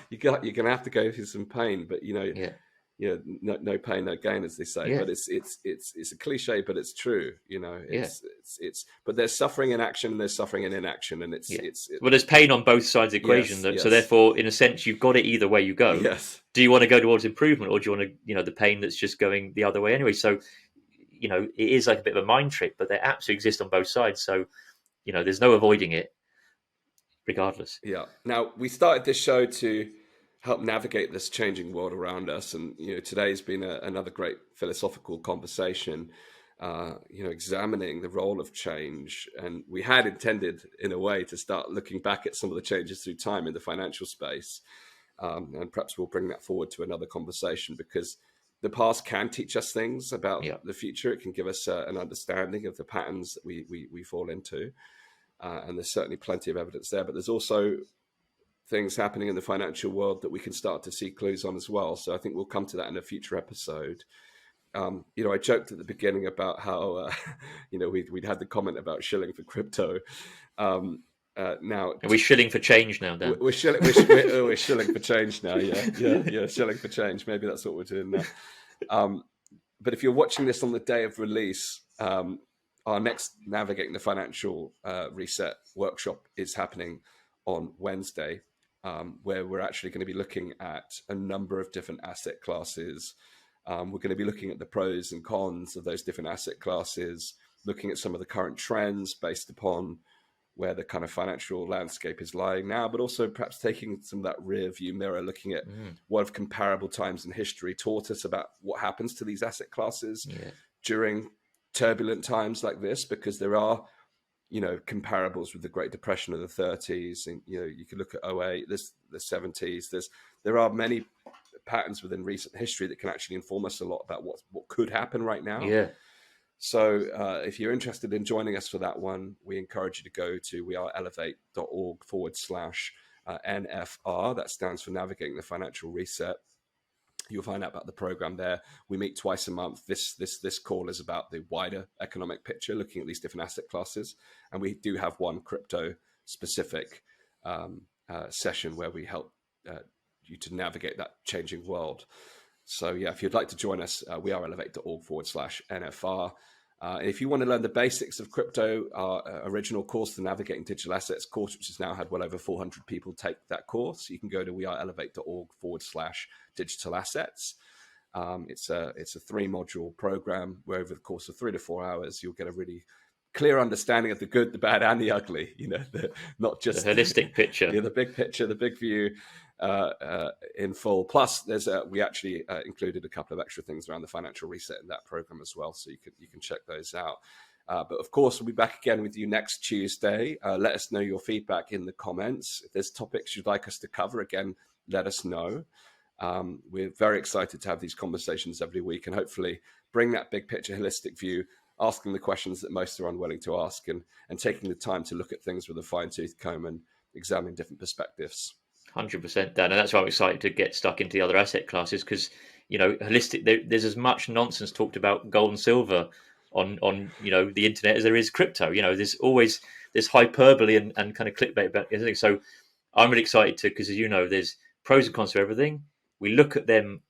you're gonna have to go through some pain, but no pain, no gain, as they say. But it's a cliche, but it's true. It's but there's suffering in action and there's suffering in inaction, and well, there's pain on both sides of the equation. So therefore, in a sense, you've got it either way you go. Yes. Do you want to go towards improvement, or do you want to the pain that's just going the other way anyway? So it is like a bit of a mind trick, but they absolutely exist on both sides. So there's no avoiding it, regardless. Yeah. Now, we started this show to help navigate this changing world around us, and today's been another great philosophical conversation, examining the role of change. And we had intended, in a way, to start looking back at some of the changes through time in the financial space, and perhaps we'll bring that forward to another conversation, because the past can teach us things about Yeah. the future. It can give us an understanding of the patterns that we fall into. And there's certainly plenty of evidence there, but there's also things happening in the financial world that we can start to see clues on as well. So I think we'll come to that in a future episode. I joked at the beginning about how, we'd had the comment about shilling for crypto. Now, are we shilling for change now, Dan? We're shilling for change now. Yeah, shilling for change. Maybe that's what we're doing now. But if you're watching this on the day of release, our next Navigating the Financial Reset workshop is happening on Wednesday, where we're actually going to be looking at a number of different asset classes. We're going to be looking at the pros and cons of those different asset classes, looking at some of the current trends based upon where the kind of financial landscape is lying now, but also perhaps taking some of that rear view mirror, looking at what have comparable times in history taught us about what happens to these asset classes during turbulent times like this, because there are, comparables with the Great Depression of the 30s, and, you could look at 08, the 70s. There are many patterns within recent history that can actually inform us a lot about what could happen right now. Yeah. So if you're interested in joining us for that one, we encourage you to go to weareelevate.org/NFR. That stands for Navigating the Financial Reset. You'll find out about the program there. We meet twice a month. This call is about the wider economic picture, looking at these different asset classes. And we do have one crypto-specific session where we help you to navigate that changing world. So if you'd like to join us, weareelevate.org/NFR. If you want to learn the basics of crypto, our original course, the Navigating Digital Assets course, which has now had well over 400 people take that course, you can go to weareelevate.org/digital assets. It's a 3-module program where over the course of 3 to 4 hours, you'll get a really clear understanding of the good, the bad, and the ugly. Not just the holistic picture, the big picture, the big view in full. Plus, we actually included a couple of extra things around the financial reset in that program as well, so you can check those out. But of course, we'll be back again with you next Tuesday. Let us know your feedback in the comments. If there's topics you'd like us to cover, again, let us know. We're very excited to have these conversations every week and hopefully bring that big picture, holistic view, asking the questions that most are unwilling to ask, and taking the time to look at things with a fine-tooth comb and examine different perspectives. 100%, Dan, and that's why I'm excited to get stuck into the other asset classes, because holistic. There's as much nonsense talked about gold and silver on the internet as there is crypto. There's always this hyperbole and kind of clickbait about everything. So I'm really excited because as there's pros and cons to everything. We look at them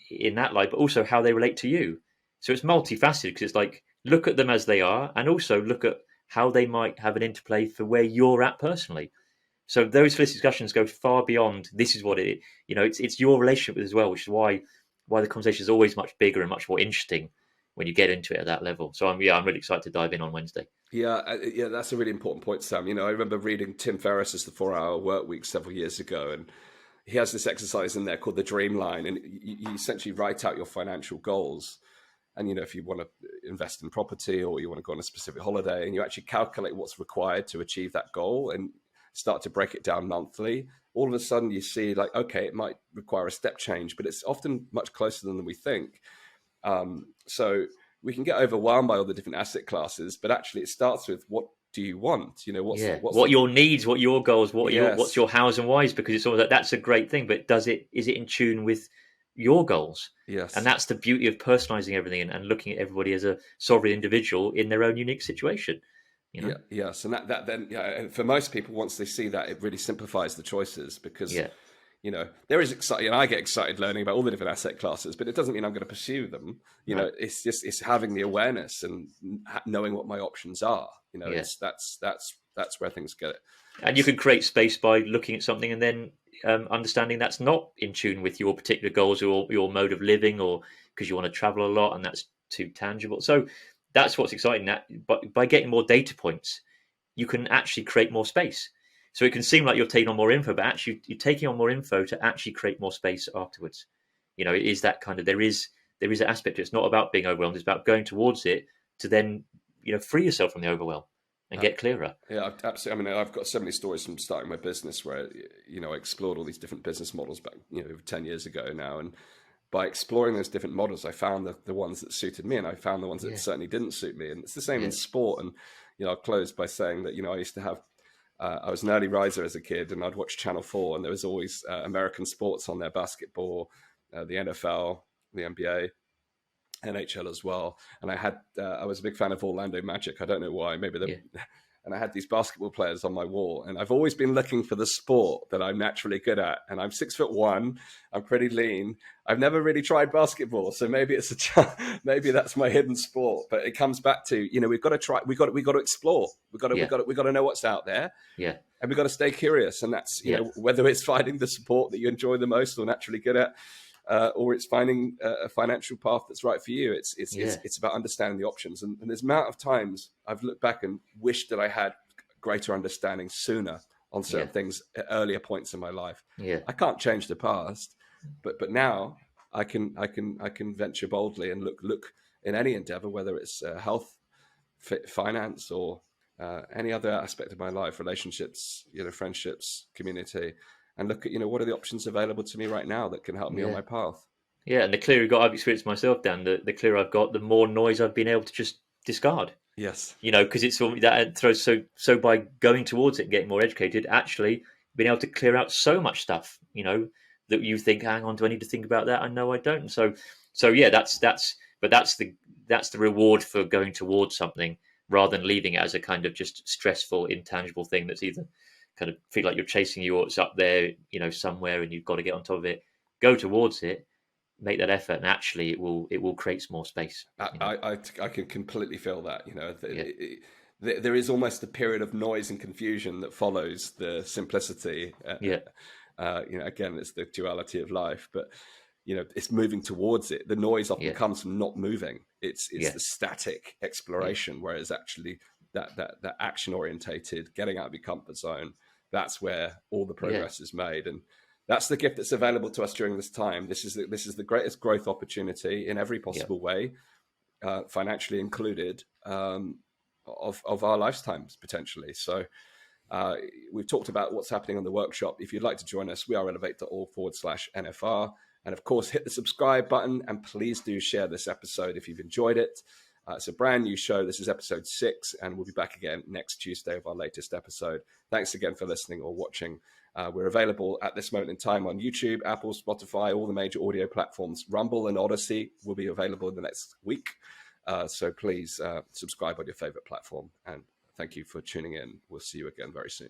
in that light, but also how they relate to you. So it's multifaceted, because it's like, look at them as they are, and also look at how they might have an interplay for where you're at personally. So those holistic discussions go far beyond this is what it is. It's your relationship with it as well, which is why the conversation is always much bigger and much more interesting when you get into it at that level. So I'm really excited to dive in on Wednesday. Yeah, that's a really important point, Sam. I remember reading Tim Ferriss's The 4-Hour Workweek several years ago, and he has this exercise in there called the Dream Line, and you essentially write out your financial goals. And, if you want to invest in property or you want to go on a specific holiday, and you actually calculate what's required to achieve that goal and start to break it down monthly, all of a sudden you see like, okay, it might require a step change, but it's often much closer than we think. So we can get overwhelmed by all the different asset classes, but actually it starts with, what do you want? What's your needs, what your goals, what's your hows and whys, because it's all that's a great thing, but is it in tune with your goals? Yes. And that's the beauty of personalizing everything and looking at everybody as a sovereign individual in their own unique situation. Yeah, yes, and that then, and for most people, once they see that, it really simplifies the choices, because there is exciting, and I get excited learning about all the different asset classes, but it doesn't mean I'm going to pursue them. It's having the awareness and knowing what my options are. That's where things get it. And you can create space by looking at something and then understanding that's not in tune with your particular goals or your mode of living, or because you want to travel a lot and that's too tangible. So that's what's exciting. But by getting more data points, you can actually create more space. So it can seem like you're taking on more info, but actually you're taking on more info to actually create more space afterwards. It is that kind of, there is an aspect. It's not about being overwhelmed. It's about going towards it to then, free yourself from the overwhelm and get clearer. Yeah, absolutely. I mean, I've got so many stories from starting my business where, I explored all these different business models back, 10 years ago now. by exploring those different models, I found the ones that suited me, and I found the ones that certainly didn't suit me. And it's the same in sport. And, I'll close by saying that, I used to have, I was an early riser as a kid, and I'd watch Channel 4, and there was always American sports on there, basketball, the NFL, the NBA, NHL as well. And I was a big fan of Orlando Magic. I don't know why, and I had these basketball players on my wall, and I've always been looking for the sport that I'm naturally good at. And I'm 6'1", I'm pretty lean. I've never really tried basketball, so maybe maybe that's my hidden sport. But it comes back to, we've got to try, we've got to explore, we've got to know what's out there, and we've got to stay curious. And that's whether it's finding the sport that you enjoy the most or naturally good at, or it's finding a financial path that's right for you. It's about understanding the options. And there's amount of times I've looked back and wished that I had greater understanding sooner on certain things at earlier points in my life. I can't change the past, but now I can venture boldly and look in any endeavor, whether it's health, finance, or any other aspect of my life, relationships, friendships, community, and look at, what are the options available to me right now that can help me on my path. Yeah, and the clearer I've experienced myself, Dan, the clearer I've got, the more noise I've been able to just discard. Yes. Because it's all that throws so by going towards it and getting more educated, actually being able to clear out so much stuff, that you think, hang on, do I need to think about that? I know I don't. So yeah, that's the reward for going towards something rather than leaving it as a kind of just stressful, intangible thing that's either kind of feel like you're chasing you or it's up there, somewhere, and you've got to get on top of it. Go towards it, make that effort, and actually it will create more space. I can completely feel that. There is almost a period of noise and confusion that follows the simplicity. Again, it's the duality of life, but it's moving towards it. The noise often comes from not moving. It's the static exploration, whereas actually that action orientated, getting out of your comfort zone, that's where all the progress is made. And that's the gift that's available to us during this time. This is the greatest growth opportunity in every possible way, financially included, of our lifetimes potentially. So we've talked about what's happening on the workshop. If you'd like to join us, we are elevate.org/NFR. And of course, hit the subscribe button, and please do share this episode if you've enjoyed it. It's a brand new show. This is episode 6, and we'll be back again next Tuesday with our latest episode. Thanks again for listening or watching. We're available at this moment in time on YouTube, Apple, Spotify, all the major audio platforms. Rumble and Odyssey will be available in the next week. So please subscribe on your favorite platform. And thank you for tuning in. We'll see you again very soon.